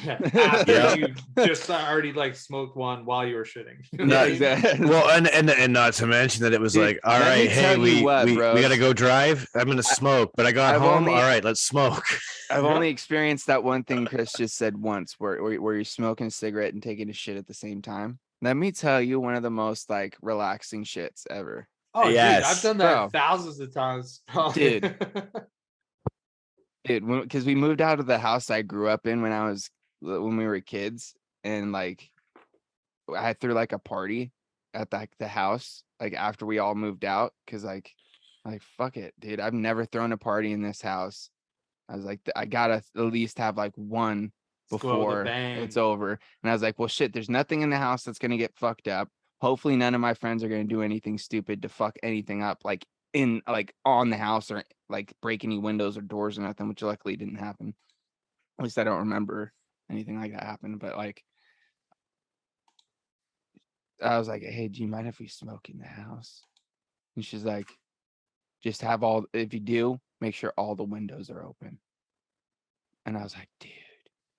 Yeah, after you just already like smoked one while you were shitting. Exactly. Well, and not to mention that it was like, all right, hey, we gotta go drive. I'm gonna smoke, but I got home. All right, let's smoke. I've only experienced that one thing Chris just said once, where you're smoking a cigarette and taking a shit at the same time. Let me tell you, one of the most like relaxing shits ever. Oh yes, dude, I've done that thousands of times, dude. Dude, because we moved out of the house I grew up in when we were kids, and like I threw like a party at the house like after we all moved out, because like fuck it, dude, I've never thrown a party in this house. I was like, I gotta at least have like one before it's over. And I was like, well shit, there's nothing in the house that's gonna get fucked up. Hopefully none of my friends are gonna do anything stupid to fuck anything up, like in like on the house, or like break any windows or doors or nothing, which luckily didn't happen. At least I don't remember anything like that happened. But like I was like, hey, do you mind if we smoke in the house? And she's like, just have if you do, make sure all the windows are open. And I was like, dude,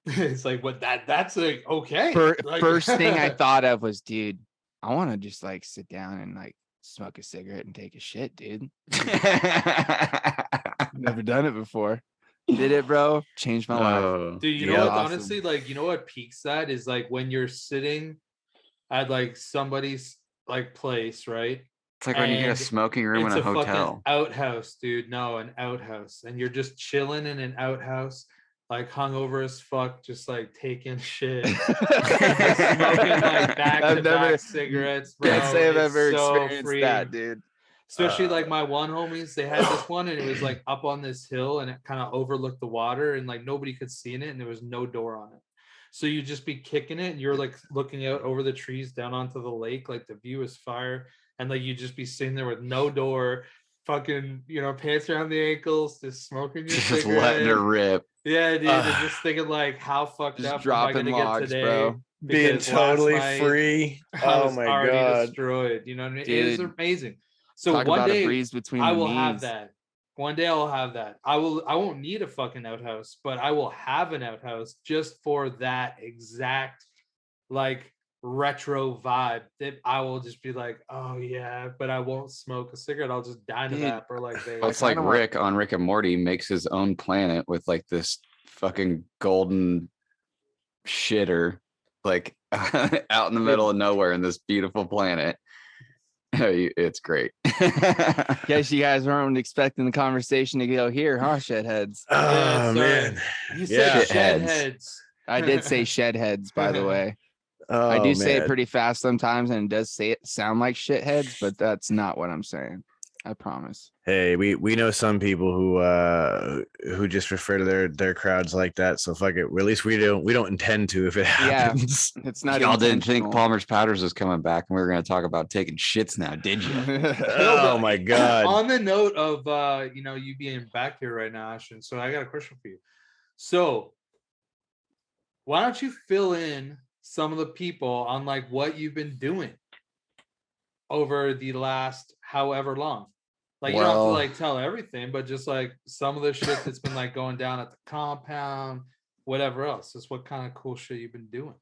it's like, what, that's like, okay. First thing I thought of was, dude, I want to just like sit down and like smoke a cigarette and take a shit, dude. Never done it before. Did it, bro? Changed my life. Dude, you know what? Awesome. Honestly, like, you know what peaks that is like when you're sitting at like somebody's like place, right? It's like when you get a smoking room in a hotel. Outhouse, dude. No, an outhouse. And you're just chilling in an outhouse, like hungover as fuck, just like taking shit. Smoking like back-to-back cigarettes, bro. Can't say I've ever experienced that, dude. Especially like my one homies, they had this one and it was like up on this hill and it kind of overlooked the water and like nobody could see in it and there was no door on it. So you just be kicking it and you're like looking out over the trees down onto the lake, like the view is fire. And like you just be sitting there with no door, fucking, pants around the ankles, just smoking your cigarette. Just letting her rip. Yeah, dude. And just thinking like, how fucked up am I gonna get today? Bro. Being totally free. Oh my god. Destroyed. You know what I mean? Dude, it is amazing. So talk one about day a breeze between I the will knees. have that. One day I'll have that. I won't need a fucking outhouse, but I will have an outhouse just for that exact like retro vibe that I will just be like, oh yeah, but I won't smoke a cigarette. I'll just dynavap or like they. It's like Rick on Rick and Morty makes his own planet with like this fucking golden shitter like out in the middle of nowhere in this beautiful planet. It's great. Guess you guys weren't expecting the conversation to go here, huh, Shedheads? Oh man, You said Shedheads. Shedheads. I did say Shedheads, by the way. oh, I do say it man. pretty fast sometimes, and it does sound like shitheads, but that's not what I'm saying. I promise. Hey, we know some people who just refer to their crowds like that. So fuck it. At least we don't intend to if it happens. Yeah, it's not. Y'all didn't think Palmer's Powders was coming back, and we were going to talk about taking shits now, did you? Oh my god. On the note of you being back here right now, Ashton. So I got a question for you. So why don't you fill in some of the people on like what you've been doing over the last however long? Like you don't have to like tell everything, but just like some of the shit that's been like going down at the compound, whatever else. Just what kind of cool shit you've been doing.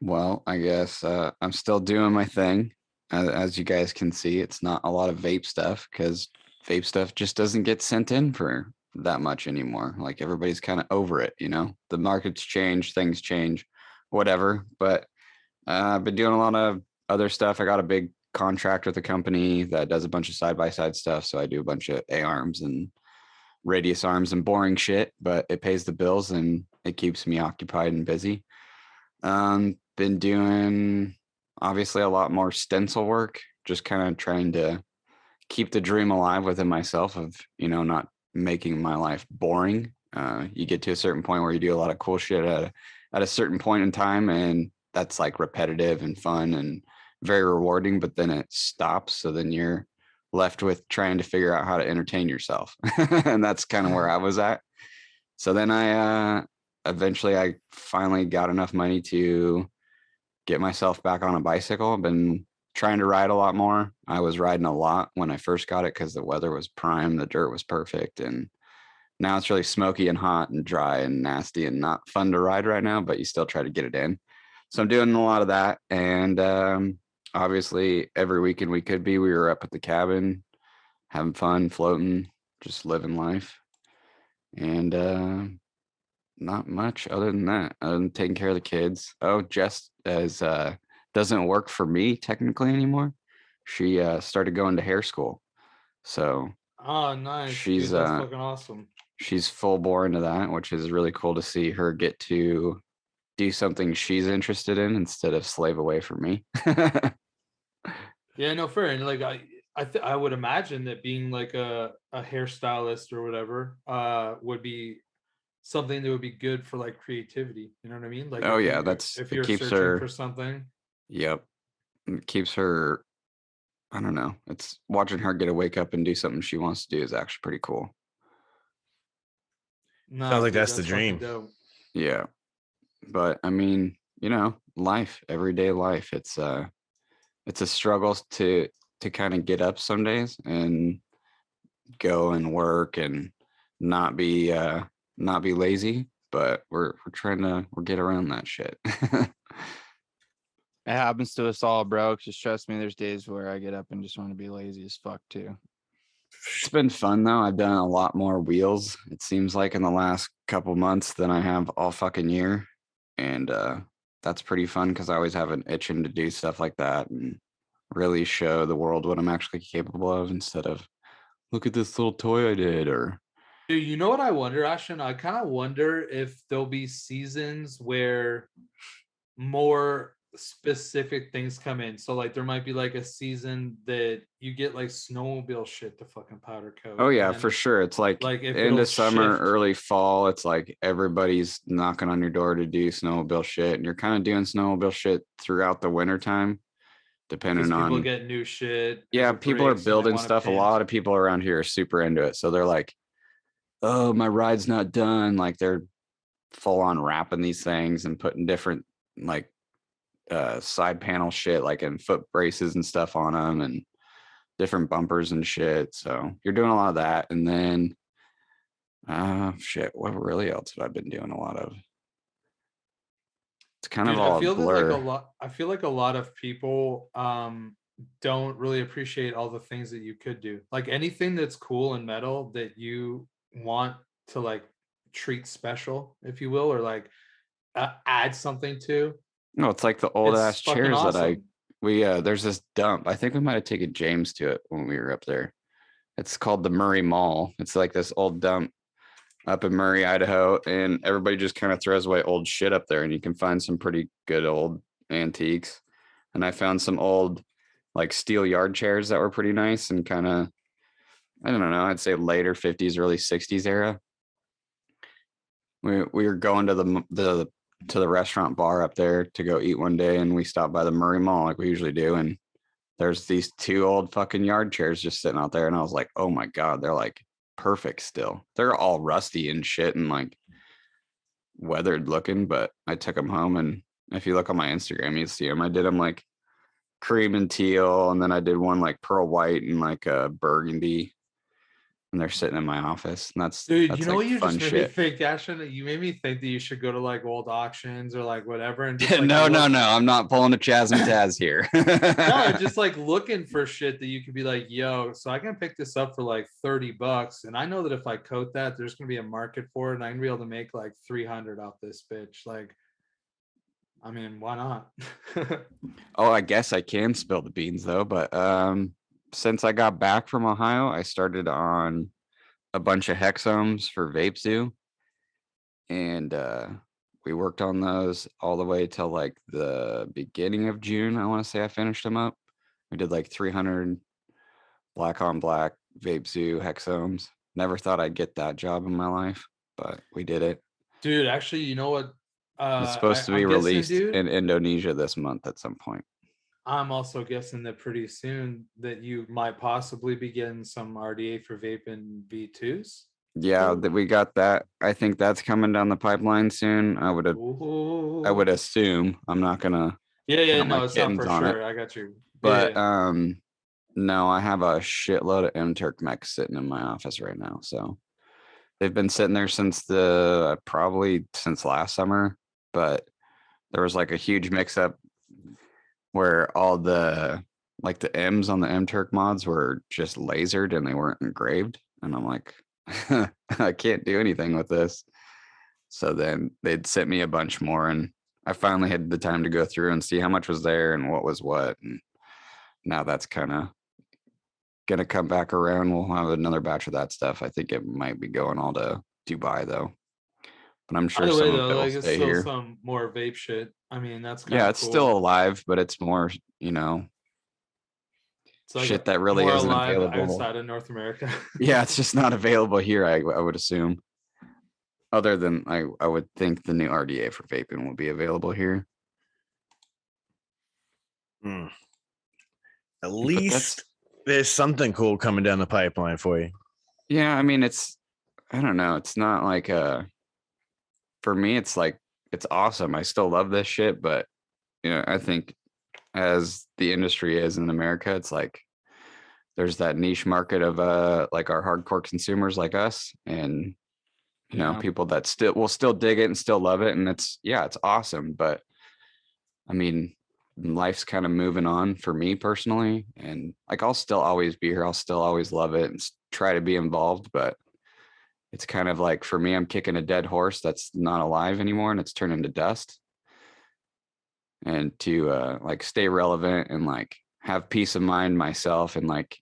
Well, I guess I'm still doing my thing. As you guys can see, it's not a lot of vape stuff because vape stuff just doesn't get sent in for that much anymore. Like everybody's kind of over it, you know. The markets change, things change, whatever. But I've been doing a lot of other stuff. I got a big contract with a company that does a bunch of side-by-side stuff. So I do a bunch of A-arms and radius arms and boring shit, but it pays the bills and it keeps me occupied and busy. Been doing obviously a lot more stencil work, just kind of trying to keep the dream alive within myself of, you know, not making my life boring. You get to a certain point where you do a lot of cool shit at a certain point in time, and that's like repetitive and fun and very rewarding, but then it stops. So then you're left with trying to figure out how to entertain yourself. And that's kind of where I was at. So then I finally got enough money to get myself back on a bicycle. I've been trying to ride a lot more. I was riding a lot when I first got it because the weather was prime, the dirt was perfect. And now it's really smoky and hot and dry and nasty and not fun to ride right now, but you still try to get it in. So I'm doing a lot of that. And obviously every weekend we were up at the cabin, having fun, floating, just living life. And not much other than that, other than taking care of the kids. Oh, Jess doesn't work for me technically anymore. She started going to hair school. So oh, nice. She's dude, that's fucking awesome. She's full bore into that, which is really cool to see her get to do something she's interested in instead of slave away from me. Yeah, no, fair. And like I would imagine that being like a hairstylist or whatever would be something that would be good for like creativity. You know what I mean? Like, oh yeah, if you're searching for something. Yep, it keeps her. I don't know. It's watching her get to wake up and do something she wants to do is actually pretty cool. No, sounds like that's the dream. Yeah, but I mean, you know, life, everyday life. It's a struggle to kind of get up some days and go and work and not be lazy, but we're get around that shit. It happens to us all, bro. Just trust me, there's days where I get up and just want to be lazy as fuck too. It's been fun though. I've done a lot more wheels, it seems like, in the last couple months than I have all fucking year. And that's pretty fun because I always have an itching to do stuff like that and really show the world what I'm actually capable of instead of look at this little toy I did. Or dude, you know what I wonder, Ashton? I kind of wonder if there'll be seasons where more specific things come in. So like there might be like a season that you get like snowmobile shit to fucking powder coat. Oh yeah, for sure. It's like end of summer, early fall. It's like everybody's knocking on your door to do snowmobile shit, and you're kind of doing snowmobile shit throughout the winter time, depending on people get new shit. Yeah, people are building stuff. A lot of people around here are super into it, so they're like, "Oh, my ride's not done." Like they're full on wrapping these things and putting different like side panel shit like in foot braces and stuff on them, and different bumpers and shit. So you're doing a lot of that. And then shit, what really else have I been doing a lot of? It's kind of all I feel blur. that like a lot. I feel like a lot of people don't really appreciate all the things that you could do. Like anything that's cool and metal that you want to like treat special, if you will, or like add something to. No, it's like the old ass fucking chairs that awesome. there's this dump. I think we might have taken James to it when we were up there. It's called the Murray Mall. It's like this old dump up in Murray, Idaho, and everybody just kind of throws away old shit up there, and you can find some pretty good old antiques. And I found some old like steel yard chairs that were pretty nice and kind of, I don't know, I'd say later 50s, early 60s era. We were going to the restaurant bar up there to go eat one day, and we stopped by the Murray Mall like we usually do, and there's these two old fucking yard chairs just sitting out there, and I was like, oh my god, they're like perfect still. They're all rusty and shit and like weathered looking, but I took them home, and if you look on my Instagram, you see them. I did them like cream and teal, and then I did one like pearl white and like a burgundy, and they're sitting in my office. And that's Dude, that's you know like what you fun just made me shit. think, Ashton? You made me think that you should go to like old auctions or like whatever and just like No, I'm not pulling a Chaz and Taz here. no, just like looking for shit that you could be like, yo, so I can pick this up for like $30. And I know that if I coat that, there's gonna be a market for it, and I can be able to make like 300 off this bitch. Like, I mean, why not? Oh, I guess I can spill the beans though, but since I got back from Ohio, I started on a bunch of hexomes for Vape Zoo, and we worked on those all the way till like the beginning of June. I want to say I finished them up. We did like 300 black on black Vape Zoo hexomes. Never thought I'd get that job in my life, but we did it. Dude, actually, you know what? It's supposed to be I'm released guessing, dude, in Indonesia this month at some point. I'm also guessing that pretty soon that you might possibly be getting some RDA for vaping V2s. Yeah, that we got that. I think that's coming down the pipeline soon. I would assume. I'm not gonna Yeah, count my no, it's not kittens for on sure. it. I got you. But Yeah. no, I have a shitload of M-Turk mechs sitting in my office right now. So they've been sitting there since probably since last summer, but there was like a huge mix up where all the like the M's on the M-Turk mods were just lasered and they weren't engraved. And I'm like, I can't do anything with this. So then they'd sent me a bunch more, and I finally had the time to go through and see how much was there and what was what. And now that's kind of gonna come back around. We'll have another batch of that stuff. I think it might be going all to Dubai though, but I'm sure Either way, some of though, it will like it's stay still here. some more vape shit. I mean, that's kind Yeah, of it's cool. still alive, but it's more, It's like shit that really more isn't alive available. outside of North America. Yeah, it's just not available here. I would assume. Other than I would think the new RDA for vaping will be available here. At least there's something cool coming down the pipeline for you. Yeah, I mean, I don't know. It's not like for me, it's like, it's awesome. I still love this shit, but I think as the industry is in America, it's like there's that niche market of like our hardcore consumers like us, and people that will still dig it and still love it, and it's awesome. But I mean, life's kind of moving on for me personally, and like I'll still always be here. I'll still always love it and try to be involved, but it's kind of like for me, I'm kicking a dead horse that's not alive anymore, and it's turning to dust. And to like stay relevant and like have peace of mind myself, and like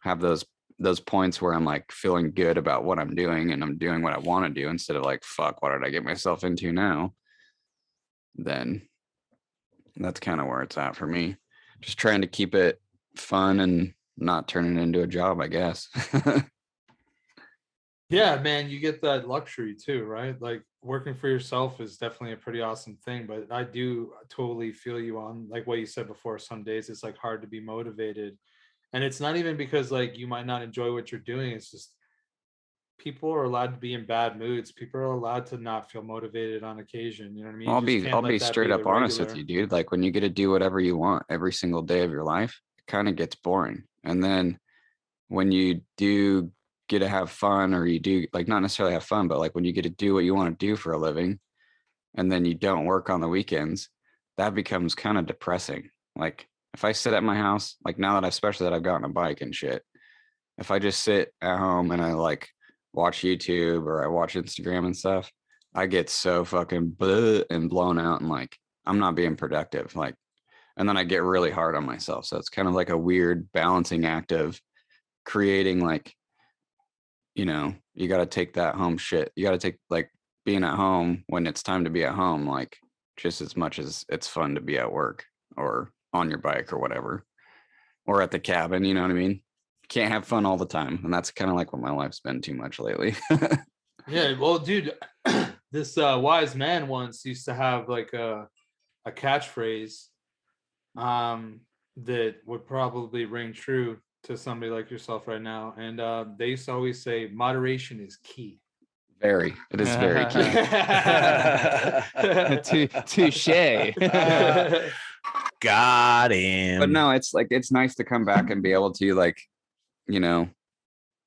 have those points where I'm like feeling good about what I'm doing and I'm doing what I want to do instead of like, fuck, what did I get myself into now? Then that's kind of where it's at for me. Just trying to keep it fun and not turn it into a job, I guess. Yeah, man, you get that luxury too, right? Like working for yourself is definitely a pretty awesome thing, but I do totally feel you on like what you said before. Some days it's like hard to be motivated, and it's not even because like you might not enjoy what you're doing. It's just people are allowed to be in bad moods. People are allowed to not feel motivated on occasion. You know what I mean? I'll be straight up honest with you, dude. Like when you get to do whatever you want every single day of your life, it kind of gets boring And then when you do get to have fun, or you do like not necessarily have fun, but like when you get to do what you want to do for a living, and then you don't work on the weekends, that becomes kind of depressing. Like if I sit at my house, like now that especially that I've gotten a bike and shit, if I just sit at home and I like watch YouTube or I watch Instagram and stuff, I get so fucking and blown out, and like I'm not being productive. Like, and then I get really hard on myself. So it's kind of like a weird balancing act of creating, like, you got to take that home shit. You got to take like being at home when it's time to be at home, like just as much as it's fun to be at work or on your bike or whatever, or at the cabin. You know what I mean? Can't have fun all the time. And that's kind of like what my life's been too much lately. Yeah. Well, dude, this wise man once used to have like a catchphrase that would probably ring true to somebody like yourself right now. And they used to always say moderation is key. It is very key. Touche. Got him. But no, it's like, it's nice to come back and be able to like,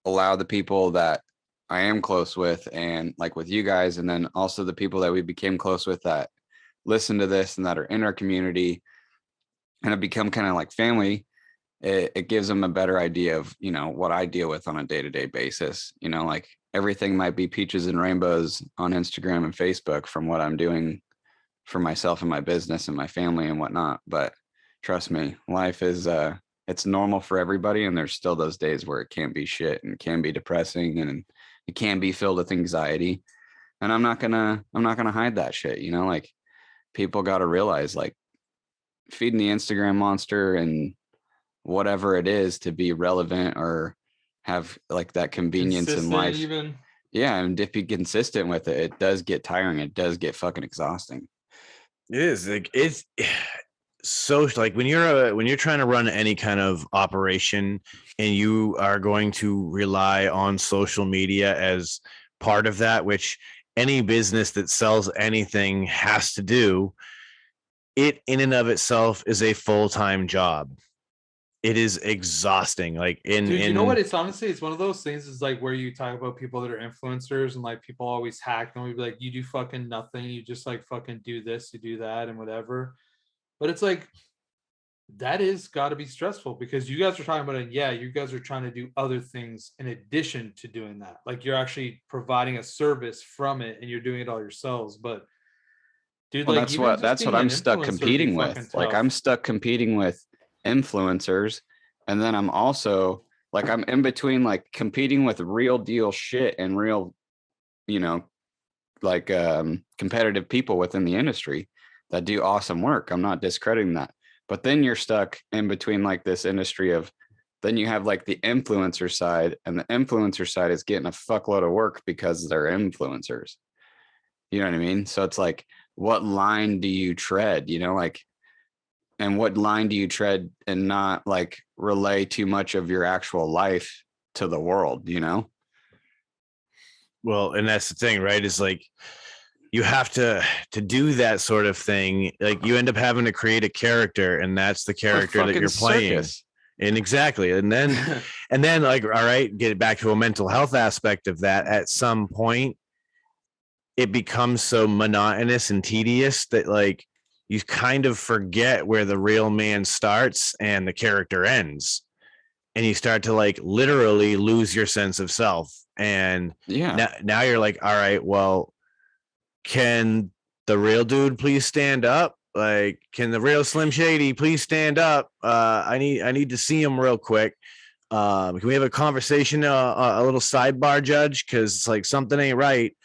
allow the people that I am close with, and like with you guys, and then also the people that we became close with that listen to this and that are in our community and have become kind of like family. It gives them a better idea of, what I deal with on a day-to-day basis. Like everything might be peaches and rainbows on Instagram and Facebook from what I'm doing for myself and my business and my family and whatnot. But trust me, life is, it's normal for everybody. And there's still those days where it can be shit and can be depressing and it can be filled with anxiety. And I'm not gonna hide that shit. Like people got to realize, like, feeding the Instagram monster and whatever it is to be relevant or have like that convenience in life. Even. Yeah. And if you're consistent with it, it does get tiring. It does get fucking exhausting. It is like, it's so like when you're trying to run any kind of operation and you are going to rely on social media as part of that, which any business that sells anything has to do, it in and of itself is a full-time job. It is exhausting. Like Dude, you know what? It's honestly, it's one of those things is like where you talk about people that are influencers and like people always hack and we be like, you do fucking nothing. You just like fucking do this, you do that and whatever. But it's like, that is got to be stressful because you guys are talking about it. Yeah, you guys are trying to do other things in addition to doing that. Like you're actually providing a service from it and you're doing it all yourselves. But dude, well, like that's what I'm stuck competing with. Like I'm stuck competing with influencers, and then I'm also like I'm in between like competing with real deal shit and real, like competitive people within the industry that do awesome work. I'm not discrediting that. But then you're stuck in between like this industry of, then you have like the influencer side, and the influencer side is getting a fuckload of work because they're influencers. You know what I mean? So it's like, what line do you tread, like, and what line do you tread and not like relay too much of your actual life to the world, Well, and that's the thing, right? Is like, you have to do that sort of thing. Like you end up having to create a character, and that's the character that you're playing. Circus. And exactly. And then, like, all right, get it back to a mental health aspect of that. At some point, it becomes so monotonous and tedious that like you kind of forget where the real man starts and the character ends. And you start to like literally lose your sense of self. And now you're like, all right, well, can the real dude please stand up? Like, can the real Slim Shady please stand up? I need to see him real quick. Can we have a conversation, a little sidebar, Judge? Because it's like something ain't right.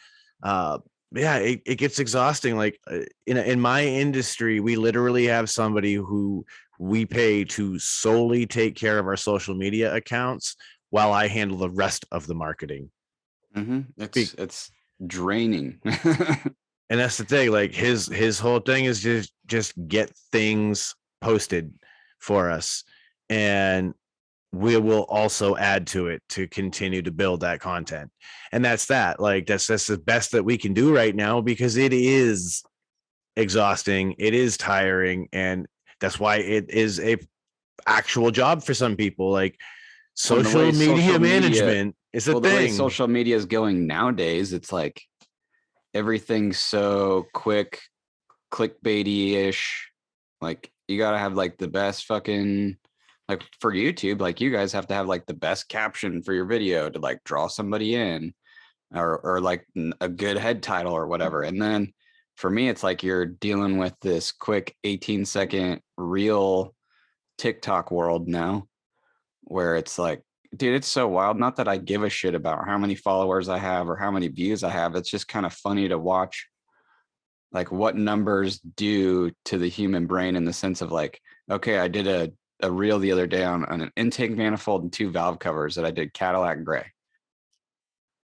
Yeah, it gets exhausting. Like in my industry, we literally have somebody who we pay to solely take care of our social media accounts while I handle the rest of the marketing. Mm-hmm. It's draining. And that's the thing, like his whole thing is just get things posted for us, and we will also add to it to continue to build that content. And that's like that's the best that we can do right now, because it is exhausting, it is tiring, and that's why it is a actual job for some people. Like And the way social media social media- management is a well, the way thing. social media is going nowadays, it's like everything's so quick, clickbaity-ish. Like you gotta have like the best fucking, like for YouTube, like you guys have to have like the best caption for your video to like draw somebody in, or like a good head title or whatever. And then for me, it's like you're dealing with this quick 18-second real TikTok world now, where it's like, dude, it's so wild. Not that I give a shit about how many followers I have or how many views I have. It's just kind of funny to watch like what numbers do to the human brain, in the sense of like, okay, I did a reel the other day on an intake manifold and 2 valve covers that I did Cadillac gray,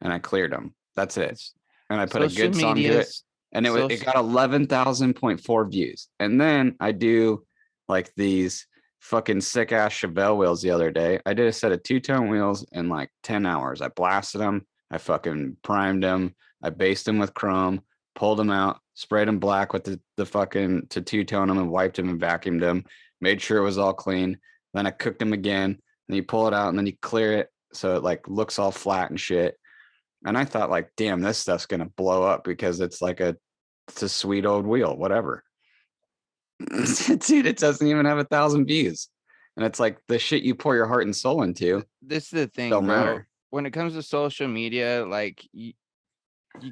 and I cleared them. That's it. And I put a good song to it, and it got 11,000.4 views. And then I do like these fucking sick ass Chevelle wheels the other day. I did a set of 2-tone wheels in like 10 hours. I blasted them. I fucking primed them. I based them with chrome, pulled them out, sprayed them black with the fucking to 2-tone them, and wiped them and vacuumed them, made sure it was all clean. Then I cooked them again, and you pull it out and then you clear it so it like looks all flat and shit. And I thought like, damn, this stuff's going to blow up because it's a sweet old wheel, whatever. Dude, it doesn't even have 1,000 views. And it's like the shit you pour your heart and soul into. This is the thing, don't bro. matter. When it comes to social media, like you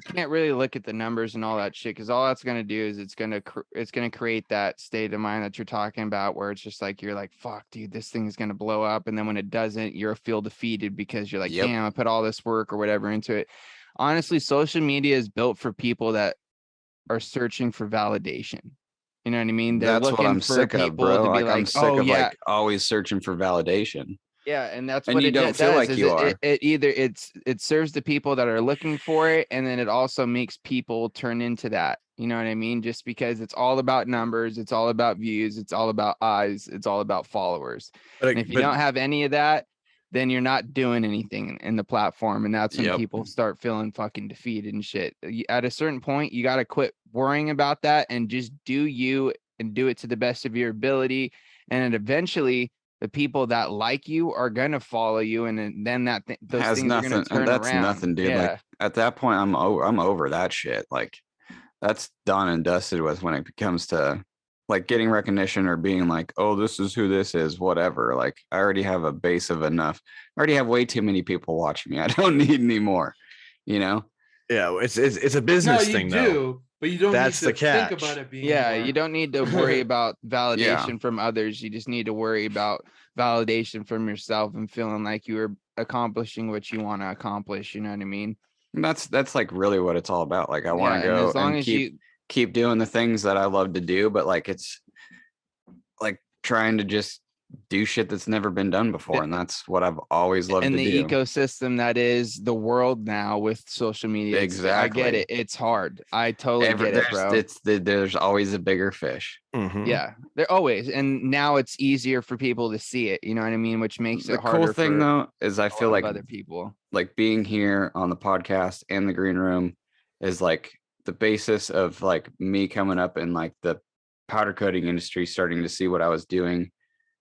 can't really look at the numbers and all that shit, because all that's gonna do is it's gonna create that state of mind that you're talking about, where it's just like you're like, fuck, dude, this thing is gonna blow up, and then when it doesn't, you're feel defeated because you're like, Yep. damn, I put all this work or whatever into it. Honestly, social media is built for people that are searching for validation. You know what I mean? They're That's looking what I'm for sick people of, bro. to be I'm like, sick oh of yeah, like always searching for validation. yeah, and that's And what you it don't does. feel like is you it, are. it either it serves the people that are looking for it, and then it also makes people turn into that. You know what I mean? Just because it's all about numbers, it's all about views, it's all about eyes, it's all about followers. And if you don't have any of that, then you're not doing anything in the platform, and that's when Yep. people start feeling fucking defeated and shit. At a certain point, you got to quit worrying about that and just do you, and do it to the best of your ability, and eventually the people that like you are gonna follow you, and then those has things nothing, are gonna turn and that's around. nothing, dude. Yeah. Like at that point, I'm over that shit. Like that's done and dusted with when it comes to like getting recognition or being like, oh, this is who this is, whatever. Like I already have a base of enough. I already have way too many people watching me. I don't need any more, you know? Yeah, it's a No, business you thing do, though. but you don't That's need the to think catch. about it being Yeah, more. you don't need to worry about validation from others. You just need to worry about validation from yourself and feeling like you are accomplishing what you want to accomplish. You know what I mean? And that's like really what it's all about. Like I want to and go as long and as keep doing the things that I love to do, but like it's like trying to just do shit that's never been done before, and that's what I've always loved in to the do. ecosystem that is the world now with social media. I Exactly. get it. It's hard. I totally get it, bro. There's always a bigger fish. Mhm. Yeah, they're always, and now it's easier for people to see it. You know what I mean? Which makes The it harder. cool thing for though is I a feel lot like of other people. like being here on the podcast and the green room is like the basis of like me coming up in like the powder coating industry, starting to see what I was doing.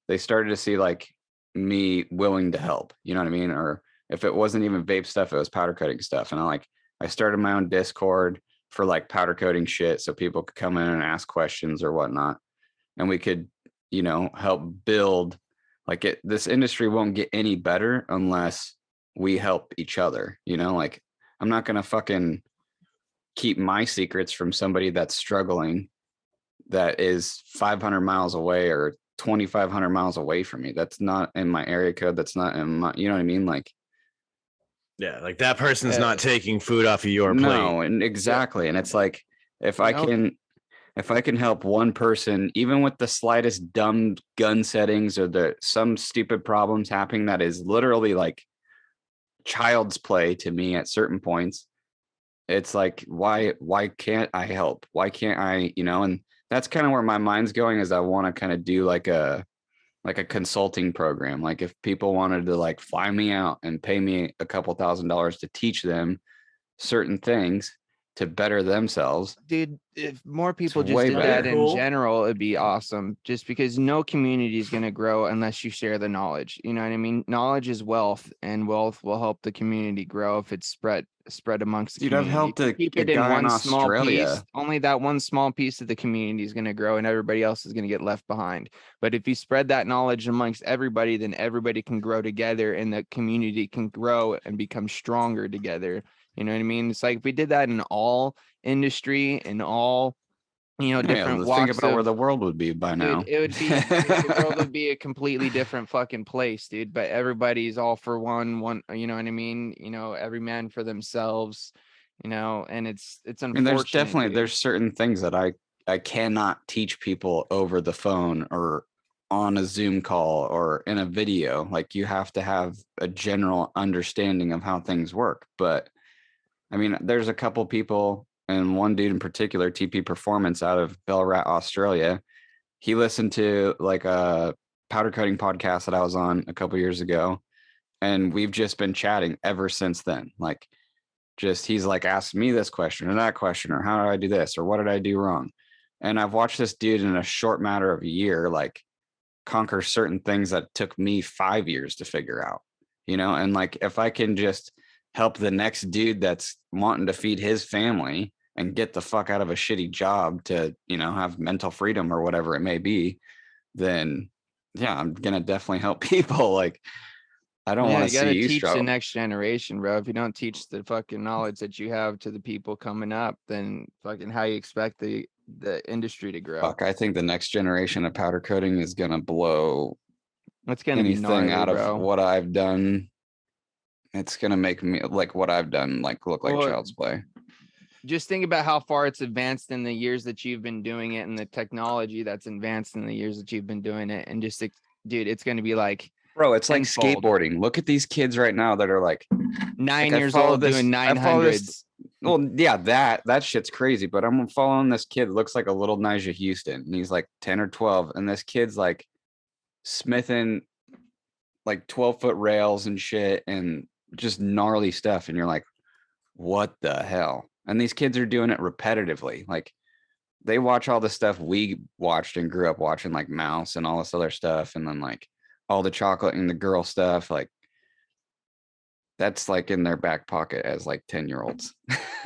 They started to see like me willing to help, you know what I mean? Or if it wasn't even vape stuff, it was powder coating stuff. And I started my own Discord for like powder coating shit, so people could come in and ask questions or whatnot, and we could, you know, help build like it. This industry won't get any better unless we help each other, you know? Like I'm not gonna fucking keep my secrets from somebody that's struggling, that is 500 miles away or 2,500 miles away from me. That's not in my area code. That's not in my, you know what I mean? Like, Yeah, like that person's not taking food off of your plate. no, and exactly. And it's like, if I can help one person, even with the slightest dumb gun settings or some stupid problems happening, that is literally like child's play to me at certain points. It's like, why can't I help? Why can't I, you know? And that's kind of where my mind's going, is I want to kind of do like a consulting program. Like if people wanted to like fly me out and pay me a couple $1,000s to teach them certain things to better themselves. Dude, if more people It's just way did better. that in general, it'd be awesome. Just because no community is going to grow unless you share the knowledge. You know what I mean? Knowledge is wealth, and wealth will help the community grow if it's spread amongst the Dude, I've community. helped If you a keep it in guy in one small piece. Australia. Only that one small piece of the community is going to grow, and everybody else is going to get left behind. But if you spread that knowledge amongst everybody, then everybody can grow together, and the community can grow and become stronger together. You know what I mean? It's like if we did that in all industry and all different Think walks about where of, the world would be by now. dude, it would be the world would be a completely different fucking place, dude. But everybody's all for one, you know what I mean? Every man for themselves, and it's I mean, unfortunate. there's certain things that I cannot teach people over the phone or on a Zoom call or in a video. Like, you have to have a general understanding of how things work. But I mean, there's a couple people, and one dude in particular, TP Performance out of Belrat, Australia. He listened to like a powder coating podcast that I was on a couple years ago, and we've just been chatting ever since then. Like, just he's like asked me this question or that question, or how did I do this, or what did I do wrong? And I've watched this dude in a short matter of a year, like, conquer certain things that took me 5 years to figure out, and like, if I can just help the next dude that's wanting to feed his family and get the fuck out of a shitty job to, have mental freedom or whatever it may be, then yeah, I'm gonna definitely help people. Like, I don't want to see you teach struggle. the next generation, bro. If you don't teach the fucking knowledge that you have to the people coming up, then fucking how you expect the industry to grow? Fuck, I think the next generation of powder coating is gonna blow It's gonna be anything gnarly, out bro. of what I've done. It's gonna make me, like, what I've done, like, look like child's play. Just think about how far it's advanced in the years that you've been doing it, and the technology that's advanced in the years that you've been doing it, and just, dude, it's going to be like, bro, it's like tenfold. skateboarding. Look at these kids right now that are like 9 years old doing 900s. Well, yeah, that shit's crazy. But I'm following this kid, looks like a little Nigel Houston, and he's like 10 or 12, and this kid's like smithing like 12-foot rails and shit, and just gnarly stuff, and you're like, what the hell? And these kids are doing it repetitively. Like, they watch all the stuff we watched and grew up watching, like Mouse and all this other stuff, and then like all the chocolate and the girl stuff. Like, that's like in their back pocket as like 10-year-olds.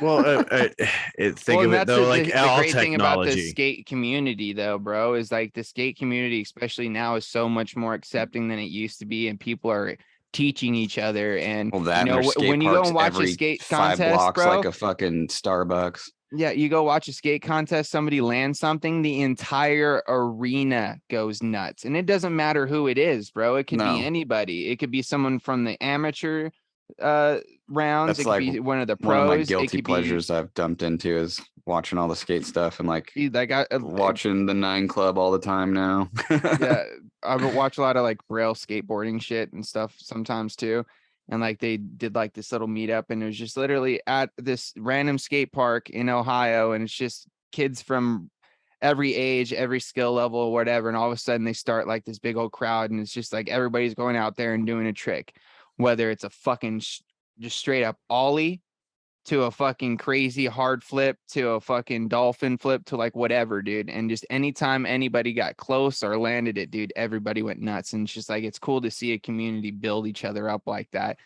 Well, think of it though, like all great thing about the technology. skate community, though, bro, is like the skate community, especially now, is so much more accepting than it used to be, and people are teaching each other. And Well, that when you go and watch a skate 5 contest, blocks, bro, like a fucking Starbucks. yeah, you go watch a skate contest, somebody lands something, the entire arena goes nuts. And it doesn't matter who it is, bro. It could be anybody. It could be someone from the amateur rounds. That's it could like be one of the pros. One of my guilty pleasures I've dumped into is watching all the skate stuff, and like watching the 9 Club all the time now. Yeah, I would watch a lot of like Braille skateboarding shit and stuff sometimes too. And like they did like this little meetup, and it was just literally at this random skate park in Ohio, and it's just kids from every age, every skill level, whatever. And all of a sudden they start like this big old crowd, and it's just like everybody's going out there and doing a trick, whether it's a fucking just straight up ollie to a fucking crazy hard flip to a fucking dolphin flip to like whatever, dude. And just anytime anybody got close or landed it, dude, everybody went nuts. And it's just like, it's cool to see a community build each other up like that,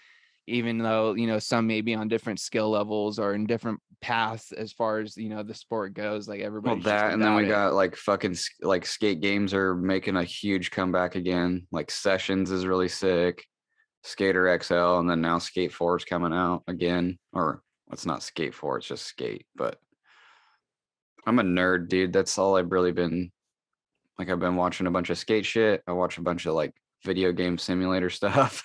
even though, some may be on different skill levels or in different paths as far as, the sport goes. Like, everybody. Well, that, and then we got like fucking like skate games are making a huge comeback again. Like Sessions is really sick, Skater XL, and then now Skate 4 is coming out again. Or it's not Skate 4, it's just Skate. But I'm a nerd, dude. That's all I've really been. Like, I've been watching a bunch of skate shit. I watch a bunch of like video game simulator stuff.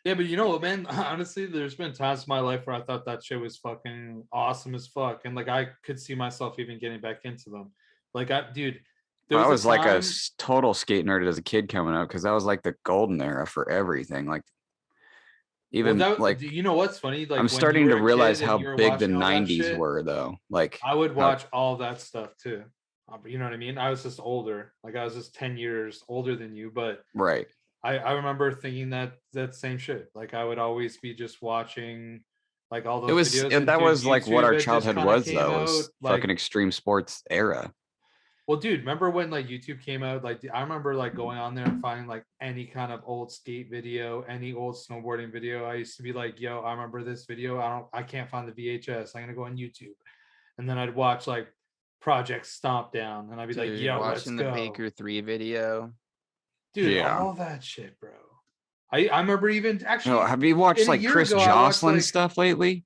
Yeah, but you know what, man? Honestly, there's been times in my life where I thought that shit was fucking awesome as fuck, and like I could see myself even getting back into them. Like, dude, I was like a total skate nerd as a kid coming up, because that was like the golden era for everything. Like, even like, you know what's funny? Like, I'm starting to realize how big the 90s were, though. Like, I would watch all that stuff too. You know what I mean? I was just older. Like, I was just 10 years older than you, but right. I remember thinking that same shit. Like, I would always be just watching Like all those It was, videos. and that dude, was like what YouTube, our it just childhood kinda was, came though. out, Was like, fucking extreme sports era. well, dude, remember when like YouTube came out? Like, I remember like going on there and finding like any kind of old skate video, any old snowboarding video. I used to be like, yo, I remember this video. I can't find the VHS. I'm gonna go on YouTube. And then I'd watch like Project Stomp Down and I'd be like, Dude, yo, let's watching the go. Baker 3 video. Dude, Yeah. all that shit, bro. I remember even Oh, actually have you watched a like year Chris ago, I watched, Jocelyn like, stuff lately?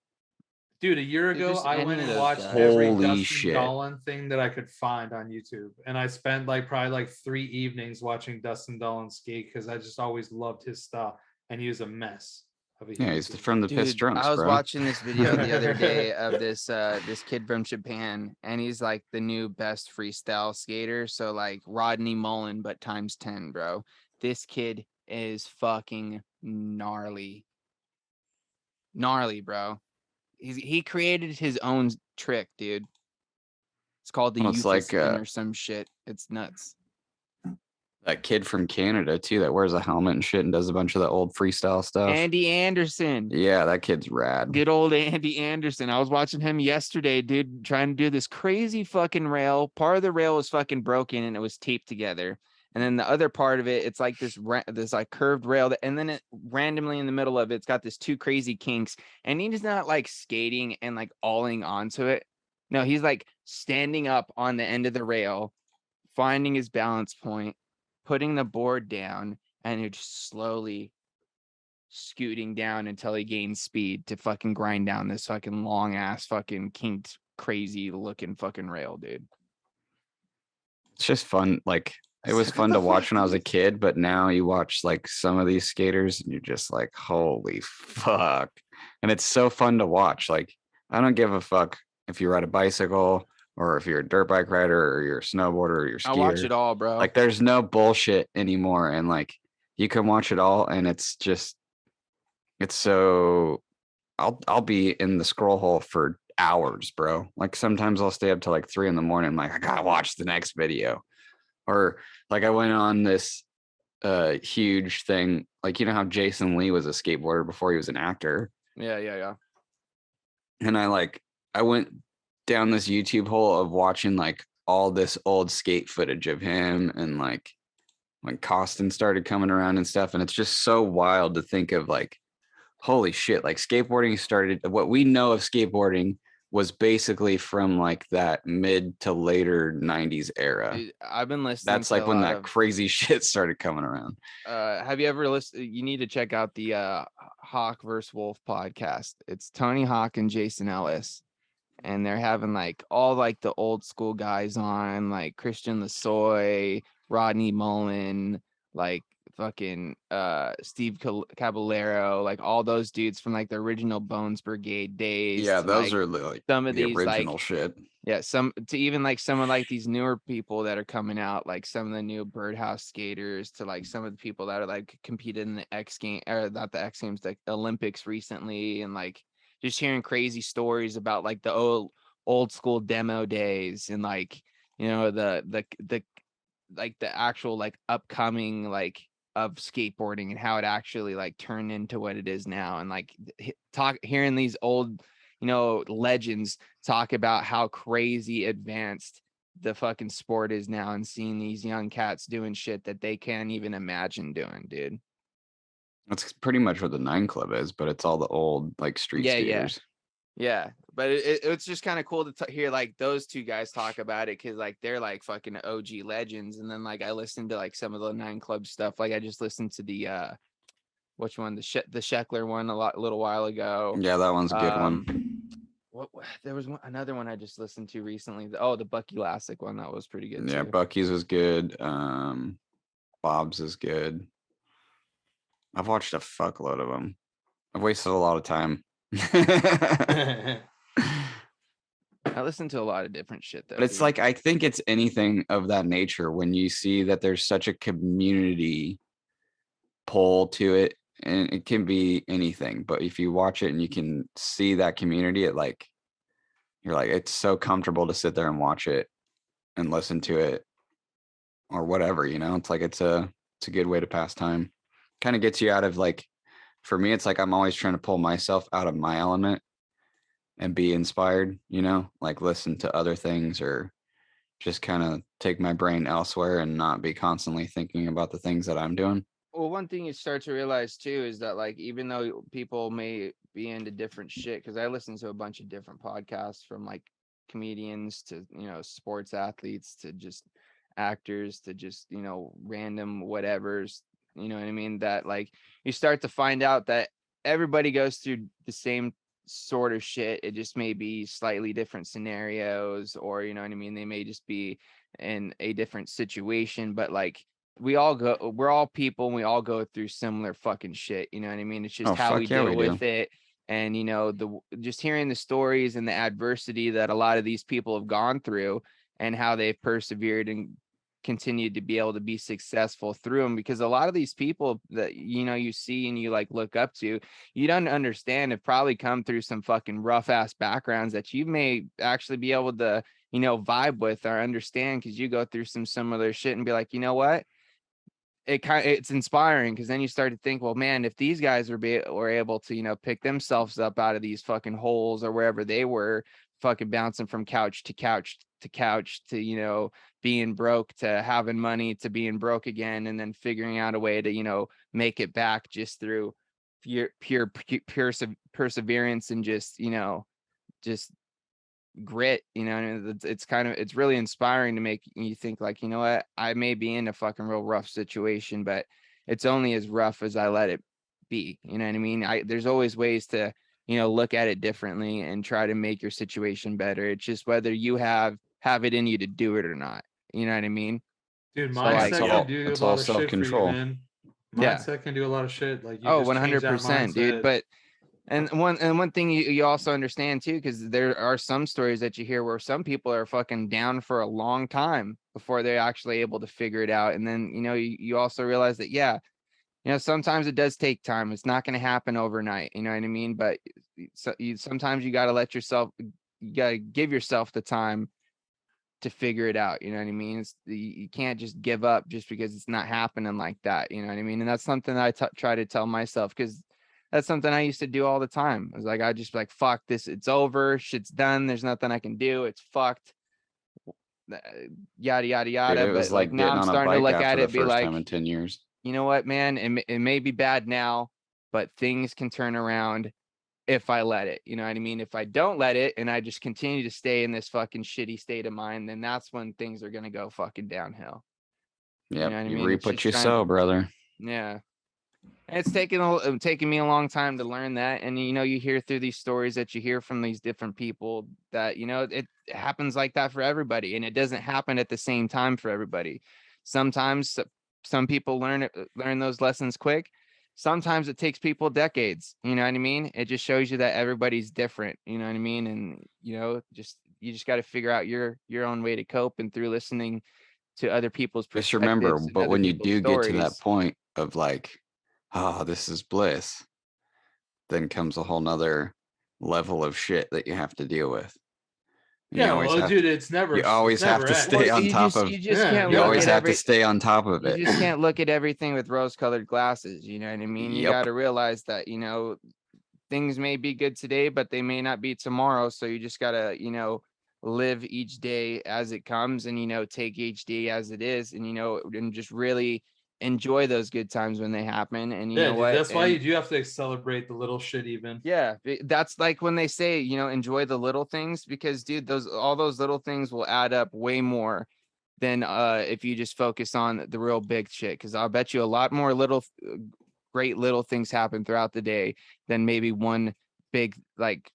dude, a year Dude, ago, just I any went of and those watched guys. every Holy Dustin shit. Dollin thing that I could find on YouTube. And I spent like probably like 3 evenings watching Dustin Dollin skate because I just always loved his stuff. And he was a mess of a Yeah, he's human from the Piss Dude, Drunks, I was bro. watching this video the other day of this kid from Japan, and he's like the new best freestyle skater. So like Rodney Mullen, but times 10, bro. This kid is fucking gnarly. Gnarly, bro. He created his own trick, dude. It's called the Well, it's like, Eupha spin or some shit. It's nuts. That kid from Canada too that wears a helmet and shit and does a bunch of the old freestyle stuff. Andy Anderson. Yeah, that kid's rad. Good old Andy Anderson. I was watching him yesterday, dude, trying to do this crazy fucking rail. Part of the rail was fucking broken and it was taped together. And then the other part of it, it's like this like curved rail that, and then it randomly in the middle of it, it's got this two crazy kinks. And he's not like skating and like alling onto it. No, he's like standing up on the end of the rail, finding his balance point, putting the board down, and you're just slowly scooting down until he gains speed to fucking grind down this fucking long ass fucking kinked crazy looking fucking rail, dude. It's just fun. Like, it was fun to watch when I was a kid, but now you watch like some of these skaters and you're just like, holy fuck. And it's so fun to watch. Like, I don't give a fuck if you ride a bicycle or if you're a dirt bike rider or you're a snowboarder or you're skier. I watch it all, bro. Like, there's no bullshit anymore. And like, you can watch it all and it's just, it's so, I'll be in the scroll hole for hours, bro. Like sometimes I'll stay up till like 3 a.m. I'm like, I gotta watch the next video. Or like I went on this huge thing, like, you know how Jason Lee was a skateboarder before he was an actor. Yeah. And I went down this YouTube hole of watching like all this old skate footage of him, and like when Costin started coming around and stuff. And it's just so wild to think of like, holy shit, like skateboarding started, what we know of skateboarding was basically from like that mid to later 90s era. Dude, I've been listening. That's like when that crazy shit started coming around. Have you ever listened? You need to check out the Hawk vs. Wolf podcast. It's Tony Hawk and Jason Ellis. And they're having like all like the old school guys on, like Christian Lasoy, Rodney Mullen, like fucking Steve Caballero, like all those dudes from like the original Bones Brigade days. Yeah, those like are like some of the these original like shit. yeah, some to even like some of like these newer people that are coming out, like some of the new Birdhouse skaters, to like some of the people that are like competed in the X game, or not the X Games, the Olympics recently, and like just hearing crazy stories about like the old school demo days, and like, you know, the like the actual like upcoming like of skateboarding and how it actually like turned into what it is now, and like hearing these old, you know, legends talk about how crazy advanced the fucking sport is now, and seeing these young cats doing shit that they can't even imagine doing, dude. That's pretty much what the 9 Club is, but it's all the old like street skaters. Yeah, but it's just kind of cool to hear like those two guys talk about it, because like they're like fucking OG legends. And then like I listened to like some of the 9 Club stuff. Like I just listened to the which one, the Sheckler one a little while ago. Yeah, that one's a good one. What there was another one I just listened to recently. The Bucky Lassick one, that was pretty good. Yeah, too. Bucky's was good. Bob's is good. I've watched a fuckload of them. I've wasted a lot of time. I listen to a lot of different shit though. But it's like, I think it's anything of that nature when you see that there's such a community pull to it, and it can be anything, but if you watch it and you can see that community, it like, you're like, it's so comfortable to sit there and watch it and listen to it or whatever, you know. It's like it's a good way to pass time. Kind of gets you out of like, for me, it's like I'm always trying to pull myself out of my element and be inspired, like listen to other things or just kind of take my brain elsewhere and not be constantly thinking about the things that I'm doing. Well, one thing you start to realize too is that like even though people may be into different shit, because I listen to a bunch of different podcasts from like comedians to sports athletes to just actors to just random whatevers, you know what I mean, that like you start to find out that everybody goes through the same sort of shit. It just may be slightly different scenarios, or you know what I mean, they may just be in a different situation, but like we're all people and we all go through similar fucking shit, you know what I mean? It's just how we deal with it. And just hearing the stories and the adversity that a lot of these people have gone through and how they've persevered and continued to be able to be successful through them, because a lot of these people that you see and you like look up to, you don't understand, have probably come through some fucking rough ass backgrounds that you may actually be able to vibe with or understand, because you go through some similar shit and be like, you know what, it's inspiring, because then you start to think, well, man, if these guys were able to pick themselves up out of these fucking holes or wherever they were, fucking bouncing from couch to couch to couch to being broke to having money to being broke again, and then figuring out a way to make it back just through pure perseverance and just grit, and it's really inspiring to make you think like, you know what, I may be in a fucking real rough situation, but it's only as rough as I let it be, you know what I mean? There's always ways to look at it differently and try to make your situation better. It's just whether you have it in you to do it or not, you know what I mean? Dude, mindset can do a lot of shit for you, man. Yeah, Mindset can do a lot of shit, like you 100%, dude. But and one thing you also understand too, because there are some stories that you hear where some people are fucking down for a long time before they're actually able to figure it out. And then, you also realize that, sometimes it does take time. It's not going to happen overnight. You know what I mean? But sometimes you got to give yourself the time to figure it out. You know what I mean? You can't just give up just because it's not happening like that. You know what I mean? And that's something that I try to tell myself, because that's something I used to do all the time. I was like, I just like, fuck this. It's over. Shit's done. There's nothing I can do. It's fucked. Yada, yada, yada. Dude, it was but like now I'm starting to look at it, be like, time in 10 years. You know what, man? It may be bad now, but things can turn around if I let it. You know what I mean? If I don't let it and I just continue to stay in this fucking shitty state of mind, then that's when things are going to go fucking downhill. Yeah, you reap what you sow, brother. Yeah. And it's taken me a long time to learn that. And, you hear through these stories that you hear from these different people that, it happens like that for everybody. And it doesn't happen at the same time for everybody. Sometimes some people learn those lessons quick. Sometimes it takes people decades. You know what I mean? It just shows you that everybody's different. You know what I mean? And, you just got to figure out your own way to cope, and through listening to other people's perspectives. Just remember, but when you do get to that point of like, oh, this is bliss, then comes a whole nother level of shit that you have to deal with. Dude, it's never. You always have to stay on top of. You always have to stay on top of it. You just can't look at everything with rose-colored glasses. You know what I mean? You got to realize that things may be good today, but they may not be tomorrow. So you just gotta live each day as it comes, and take each day as it is, and and just really enjoy those good times when they happen. And you know what, that's why you do have to celebrate the little shit. Even that's like when they say enjoy the little things, because dude, all those little things will add up way more than if you just focus on the real big shit, because I'll bet you a lot more great little things happen throughout the day than maybe one big like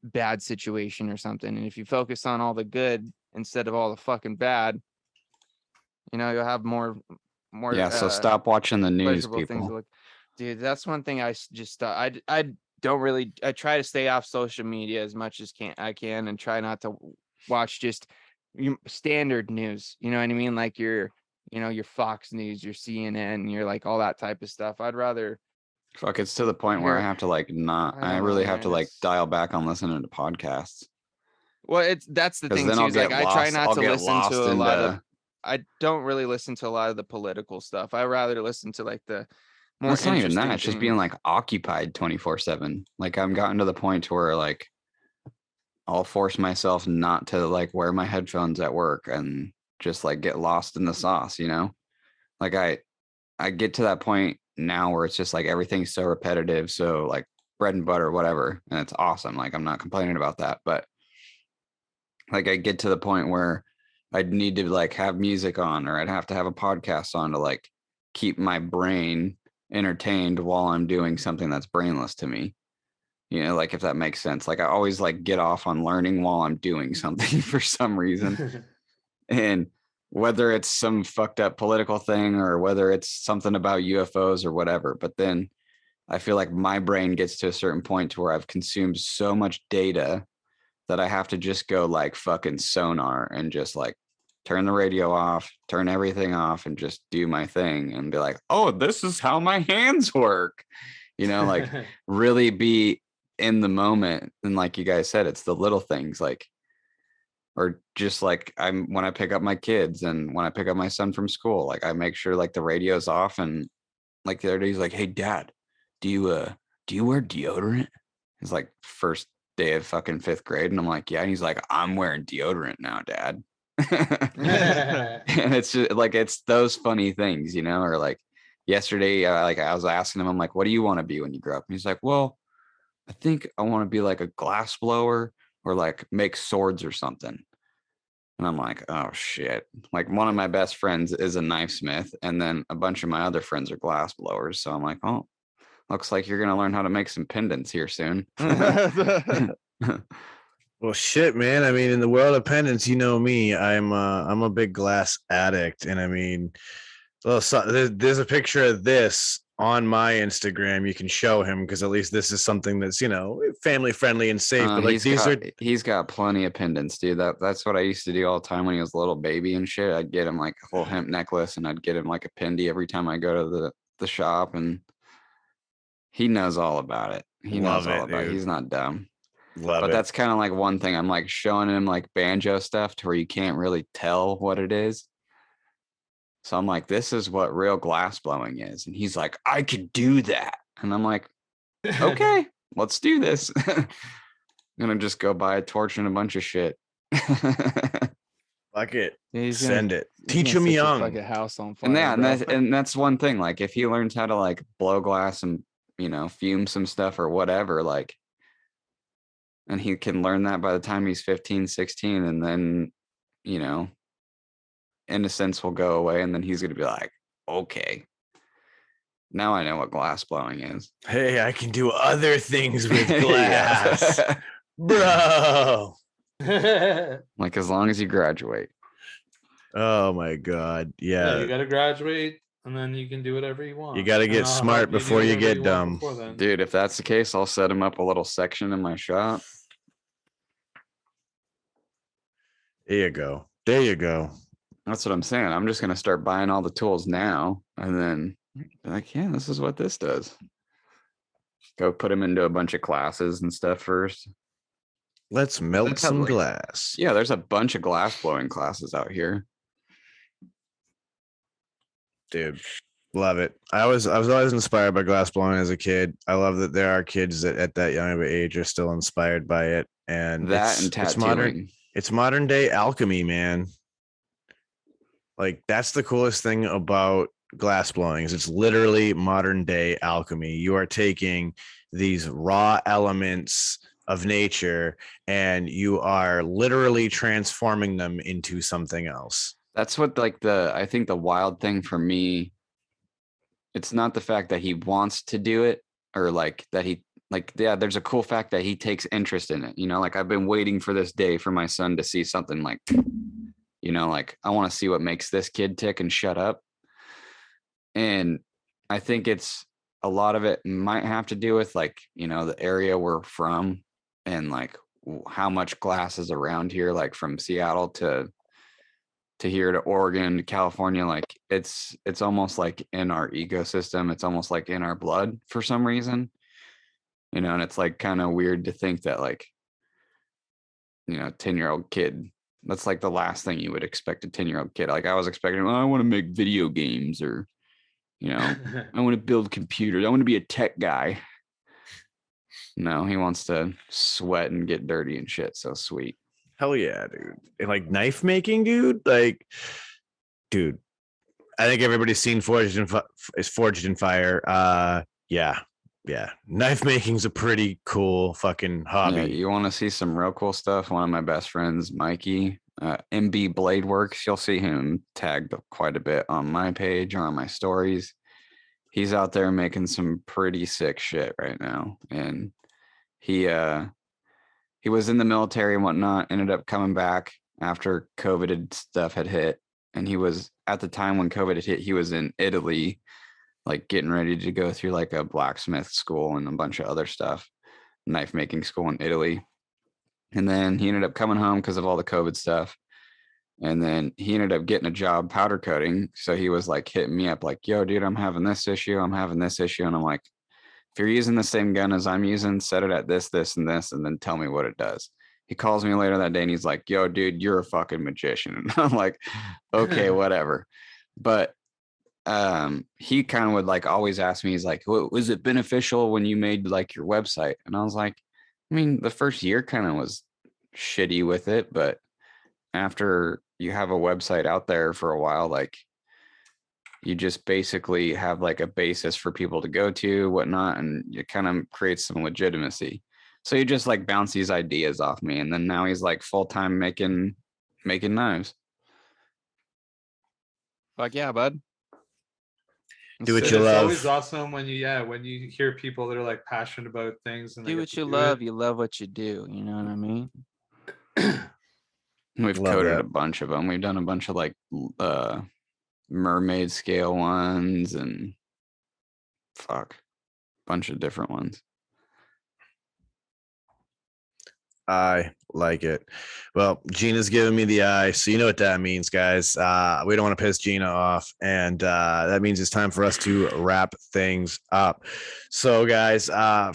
bad situation or something. And if you focus on all the good instead of all the fucking bad, you'll have more so stop watching the news, people. Dude, that's one thing I just I don't really, I try to stay off social media as much as I can, and try not to watch just standard news, you know what I mean, like your Fox News, your CNN, your like all that type of stuff. I'd rather it's to the point where I have to like I really have to like dial back on listening to podcasts. Well, that's the thing too, is like I try not to listen to a lot of, I don't really listen to a lot of the political stuff. I rather listen to like the more That's not even that. interesting It's just being things. like occupied 24/7. Like I've gotten to the point to where like I'll force myself not to like wear my headphones at work and just like get lost in the sauce, you know? Like I get to that point now where it's just like everything's so repetitive, so like bread and butter, whatever, and it's awesome. Like I'm not complaining about that, but like I get to the point where I'd need to like have music on, or I'd have to have a podcast on to like keep my brain entertained while I'm doing something that's brainless to me. You know, like if that makes sense. Like I always like get off on learning while I'm doing something for some reason. And whether it's some fucked up political thing or whether it's something about UFOs or whatever, but then I feel like my brain gets to a certain point to where I've consumed so much data that I have to just go like fucking sonar and just like turn the radio off, turn everything off, and just do my thing and be like, oh, this is how my hands work. You know, like really be in the moment. And like you guys said, it's the little things, like, or just like when I pick up my kids and when I pick up my son from school, like I make sure like the radio's off. And like the other day he's like, hey dad, do you wear deodorant? It's like first day of fucking 5th grade. And I'm like, yeah. And he's like, I'm wearing deodorant now, dad. And it's just like, it's those funny things, you know, or like yesterday, like I was asking him, I'm like, what do you want to be when you grow up? And he's like, well, I think I want to be like a glass blower or like make swords or something. And I'm like, oh shit. Like one of my best friends is a knife smith, and then a bunch of my other friends are glass blowers. So I'm like, oh, looks like you're gonna learn how to make some pendants here soon. Well, shit, man. I mean, in the world of pendants, you know me. I'm a big glass addict, and I mean, well, so there's a picture of this on my Instagram. You can show him because at least this is something that's, you know, family friendly and safe. But like he's got plenty of pendants, dude. That's what I used to do all the time when he was a little baby and shit. I'd get him like a whole hemp necklace, and I'd get him like a pendy every time I go to the shop, and he knows all about it. He knows all about it. He's not dumb. But that's kind of like one thing. I'm like showing him like banjo stuff to where you can't really tell what it is. So I'm like, this is what real glass blowing is. And he's like, I could do that. And I'm like, okay, let's do this. I'm gonna just go buy a torch and a bunch of shit. Fuck it. Send it. Teach him young. Fucking house on fire. And that's one thing. Like if he learns how to like blow glass and, you know, fume some stuff or whatever, like, and he can learn that by the time he's 15, 16, and then, you know, innocence will go away, and then he's going to be like, okay, now I know what glass blowing is. Hey, I can do other things with glass. Bro. Like as long as you graduate. Oh my God. Yeah. You got to graduate, and then you can do whatever you want. You got to get smart before you get dumb. Dude, if that's the case, I'll set him up a little section in my shop. There you go. There you go. That's what I'm saying. I'm just going to start buying all the tools now, and then be like, yeah, this is what this does. Go put him into a bunch of classes and stuff first. Let's melt some glass. Yeah, there's a bunch of glass blowing classes out here. Dude, love it. I was always inspired by glass blowing as a kid. I love that there are kids that at that young of an age are still inspired by it. And that and tattooing. It's modern day alchemy, man. Like that's the coolest thing about glass blowing is it's literally modern day alchemy. You are taking these raw elements of nature and you are literally transforming them into something else. That's what like I think the wild thing for me, it's not the fact that he wants to do it or like that he like, yeah, there's a cool fact that he takes interest in it. You know, like I've been waiting for this day for my son to see something like, you know, like I want to see what makes this kid tick and shut up. And I think it's a lot of it might have to do with like, you know, the area we're from and like how much glass is around here, like from Seattle to here to Oregon to California. Like it's almost like in our ecosystem. It's almost like in our blood for some reason. You know, and it's like kind of weird to think that like, you know, 10-year-old kid, that's like the last thing you would expect a 10-year-old kid. Like I was expecting, oh, I want to make video games or, You know, I want to build computers. I want to be a tech guy. No, he wants to sweat and get dirty and shit. So sweet. Hell yeah, dude. And like knife making, dude. Like, dude, I think everybody's seen Forged in Fire. Yeah. Knife making's a pretty cool fucking hobby. Yeah, you want to see some real cool stuff? One of my best friends, Mikey, MB Blade Works. You'll see him tagged quite a bit on my page or on my stories. He's out there making some pretty sick shit right now, and he was in the military and whatnot. Ended up coming back after COVID stuff had hit, and he was at the time when COVID had hit. He was in Italy, like getting ready to go through like a blacksmith school and a bunch of other stuff, knife making school in Italy. And then he ended up coming home because of all the COVID stuff. And then he ended up getting a job powder coating. So he was like hitting me up like, yo, dude, I'm having this issue. I'm having this issue. And I'm like, if you're using the same gun as I'm using, set it at this, this, and this, and then tell me what it does. He calls me later that day and he's like, yo, dude, you're a fucking magician. And I'm like, okay, whatever. But he kind of would like always ask me, he's like, was it beneficial when you made like your website? And I was like, I mean, the first year kind of was shitty with it, but after you have a website out there for a while, like you just basically have like a basis for people to go to, whatnot, and it kind of creates some legitimacy. So you just like bounce these ideas off me, and then now he's like full-time making knives. Fuck yeah, bud. Do what you love. It's always awesome when you hear people that are like passionate about things and do what you love. You love what you do. You know what I mean? We've coded a bunch of them. We've done a bunch of like mermaid scale ones and bunch of different ones. I like it. Well, Gina's giving me the eye, so you know what that means, guys. We don't want to piss Gina off, and that means it's time for us to wrap things up. So, guys,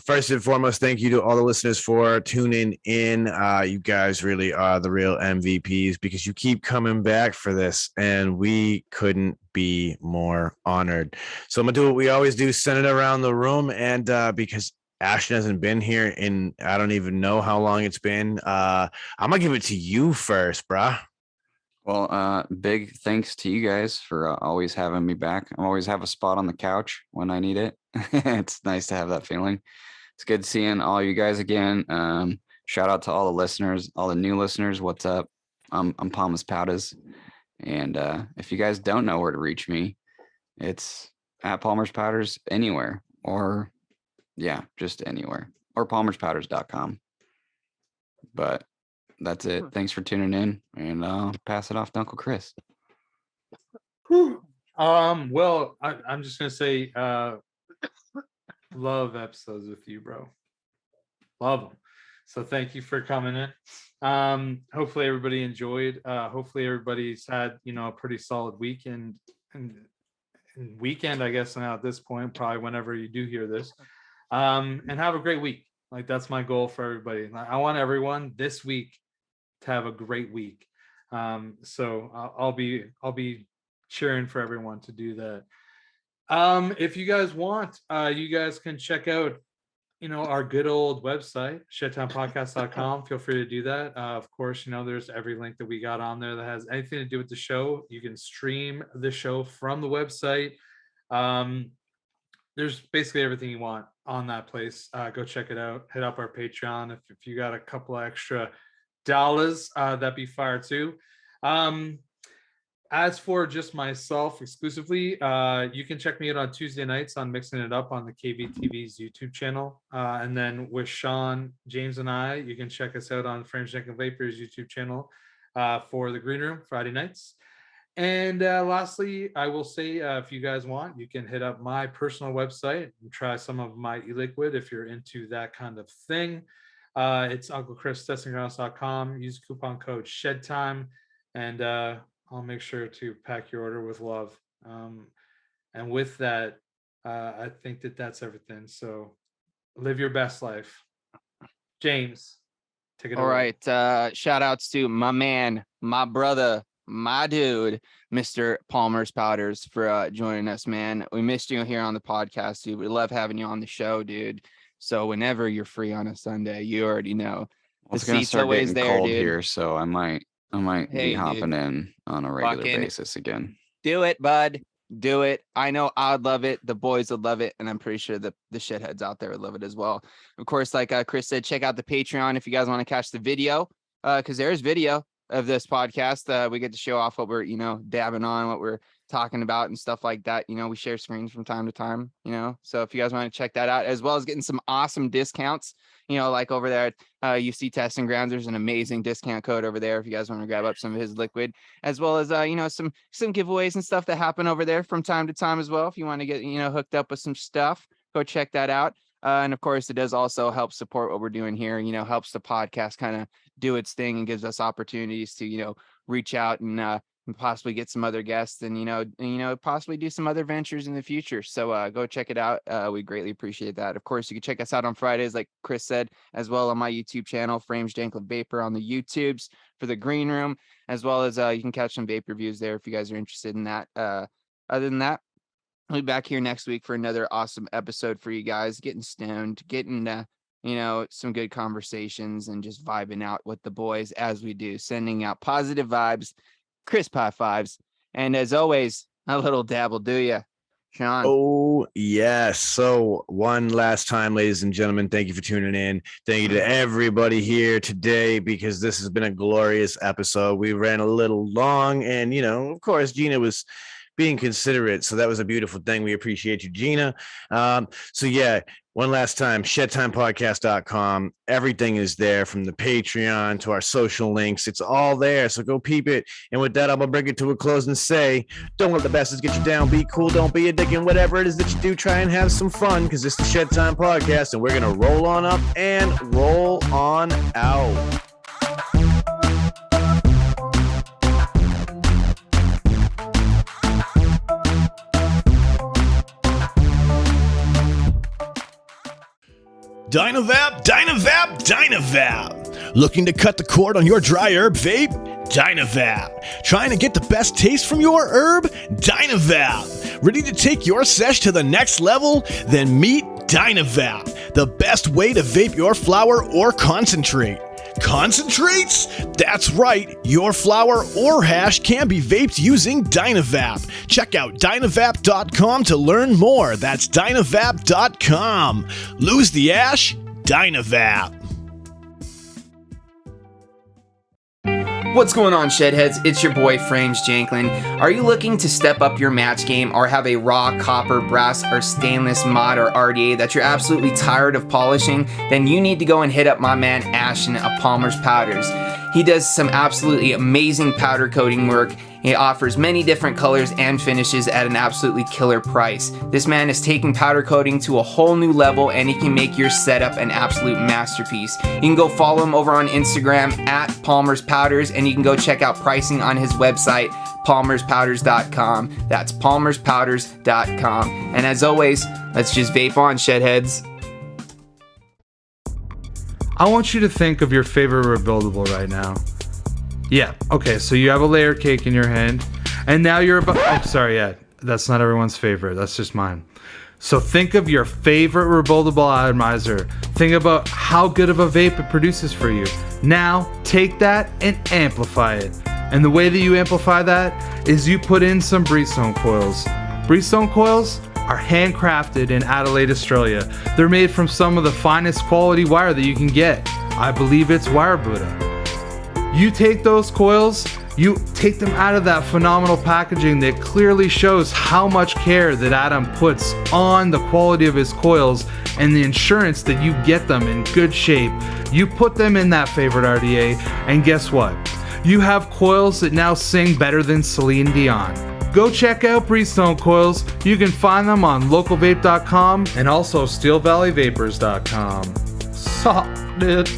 first and foremost, thank you to all the listeners for tuning in. You guys really are the real MVPs because you keep coming back for this, and we couldn't be more honored. So I'm gonna do what we always do, send it around the room, and because Ashton hasn't been here in I don't even know how long it's been. I'm gonna give it to you first, bruh. Well, big thanks to you guys for always having me back. I always have a spot on the couch when I need it. It's nice to have that feeling. It's good seeing all you guys again. Shout out to all the listeners, all the new listeners. What's up? I'm Palmas Powdas. And if you guys don't know where to reach me, it's at Palmer's Powders anywhere, or just anywhere, or palmerspowders.com. But that's it. Thanks for tuning in, and I'll pass it off to Uncle Chris. Well, I'm just gonna say love episodes with you, bro. Love them. So thank you for coming in. Hopefully everybody enjoyed. Hopefully everybody's had a pretty solid weekend and weekend, I guess, now at this point, probably whenever you do hear this. And have a great week. Like, that's my goal for everybody. I want everyone this week to have a great week. So I'll be cheering for everyone to do that. If you guys want, you guys can check out our good old website, shedtimepodcast.com. Feel free to do that. Of course, there's every link that we got on there that has anything to do with the show. You can stream the show from the website. There's basically everything you want on that place. Go check it out. Hit up our Patreon if you got a couple of extra dollars, that'd be fire too. As for just myself exclusively, you can check me out on Tuesday nights on Mixing It Up on the KVTV's YouTube channel. And then with Sean, James, and I, you can check us out on Fringe Neck and Vapors YouTube channel for the Green Room Friday nights. And lastly, I will say, if you guys want, you can hit up my personal website and try some of my e-liquid if you're into that kind of thing. It's UncleChrisTestingGrounds.com. Use coupon code Shedtime, and I'll make sure to pack your order with love. And with that, I think that's everything. So live your best life. James, take it away. All right. Shout outs to my man, my brother, my dude, Mr. Palmer's Powders, for joining us, man. We missed you here on the podcast, dude. We love having you on the show, dude. So whenever you're free on a Sunday, you already know. It's gonna start getting cold here, so I might be hopping dude, in on a regular basis again. Do it, bud. Do it. I know I'd love it. The boys would love it, and I'm pretty sure the Shedheads out there would love it as well. Of course, like Chris said, check out the Patreon if you guys want to catch the video, because there's video of this podcast. We get to show off what we're, dabbing on, what we're talking about and stuff like that. We share screens from time to time, so if you guys want to check that out, as well as getting some awesome discounts, like over there at UC Testing Grounds, there's an amazing discount code over there if you guys want to grab up some of his liquid, as well as some giveaways and stuff that happen over there from time to time as well. If you want to get hooked up with some stuff, go check that out. And of course, it does also help support what we're doing here. Helps the podcast kind of do its thing and gives us opportunities to reach out and possibly get some other guests and possibly do some other ventures in the future. So go check it out. We greatly appreciate that. Of course, you can check us out on Fridays, like Chris said, as well on my YouTube channel, Frames Janklin Vapor, on the YouTubes for the Green Room, as well as you can catch some vape reviews there if you guys are interested in that. Other than that, I'll be back here next week for another awesome episode for you guys, getting stoned, getting some good conversations and just vibing out with the boys as we do, sending out positive vibes, crisp high fives, and as always, a little dab will do ya. Sean. Oh, yes. So one last time, ladies and gentlemen, thank you for tuning in. Thank you to everybody here today, because this has been a glorious episode. We ran a little long, and, of course, Gina was being considerate. So that was a beautiful thing. We appreciate you, Gina. So yeah, one last time, shedtimepodcast.com. Everything is there, from the Patreon to our social links. It's all there. So go peep it. And with that, I'm going to bring it to a close and say, don't let the bastards get you down. Be cool. Don't be a dick. And whatever it is that you do, try and have some fun, because it's the Shed Time Podcast, and we're going to roll on up and roll on out. Dynavap, Dynavap, Dynavap. Looking to cut the cord on your dry herb vape? Dynavap. Trying to get the best taste from your herb? Dynavap. Ready to take your sesh to the next level? Then meet Dynavap, the best way to vape your flower or concentrate. Concentrates? That's right, your flower or hash can be vaped using Dynavap. Check out Dynavap.com to learn more. That's Dynavap.com. Lose the ash? Dynavap. What's going on, Shedheads? It's your boy, Frames Janklin. Are you looking to step up your match game, or have a raw copper, brass, or stainless mod or RDA that you're absolutely tired of polishing? Then you need to go and hit up my man Ashton of Palmer's Powders. He does some absolutely amazing powder coating work. He offers many different colors and finishes at an absolutely killer price. This man is taking powder coating to a whole new level, and he can make your setup an absolute masterpiece. You can go follow him over on Instagram at Palmer's Powders, and you can go check out pricing on his website, palmerspowders.com. That's palmerspowders.com. And as always, let's just vape on, Shedheads. I want you to think of your favorite rebuildable right now. Yeah, okay, so you have a layer cake in your hand, and now you're about... Oh, sorry, yeah, that's not everyone's favorite. That's just mine. So think of your favorite rebuildable atomizer. Think about how good of a vape it produces for you. Now, take that and amplify it. And the way that you amplify that is you put in some Breezestone coils. Breezestone coils are handcrafted in Adelaide, Australia. They're made from some of the finest quality wire that you can get. I believe it's Wire Buddha. You take those coils, you take them out of that phenomenal packaging that clearly shows how much care that Adam puts on the quality of his coils and the insurance that you get them in good shape. You put them in that favorite RDA, and guess what? You have coils that now sing better than Celine Dion. Go check out Breezestone coils. You can find them on localvape.com and also steelvalleyvapors.com. Suck, dude.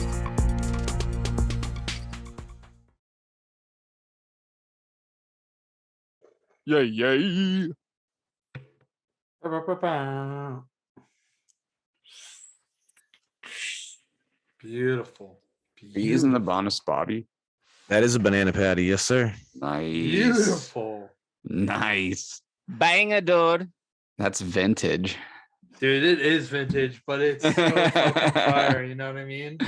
Yay, yay. Beautiful. Are you using the bonus Bobby? That is a banana patty. Yes, sir. Nice. Beautiful. Nice. Bang a dude. That's vintage. Dude, it is vintage, but it's so fucking fire. You know what I mean?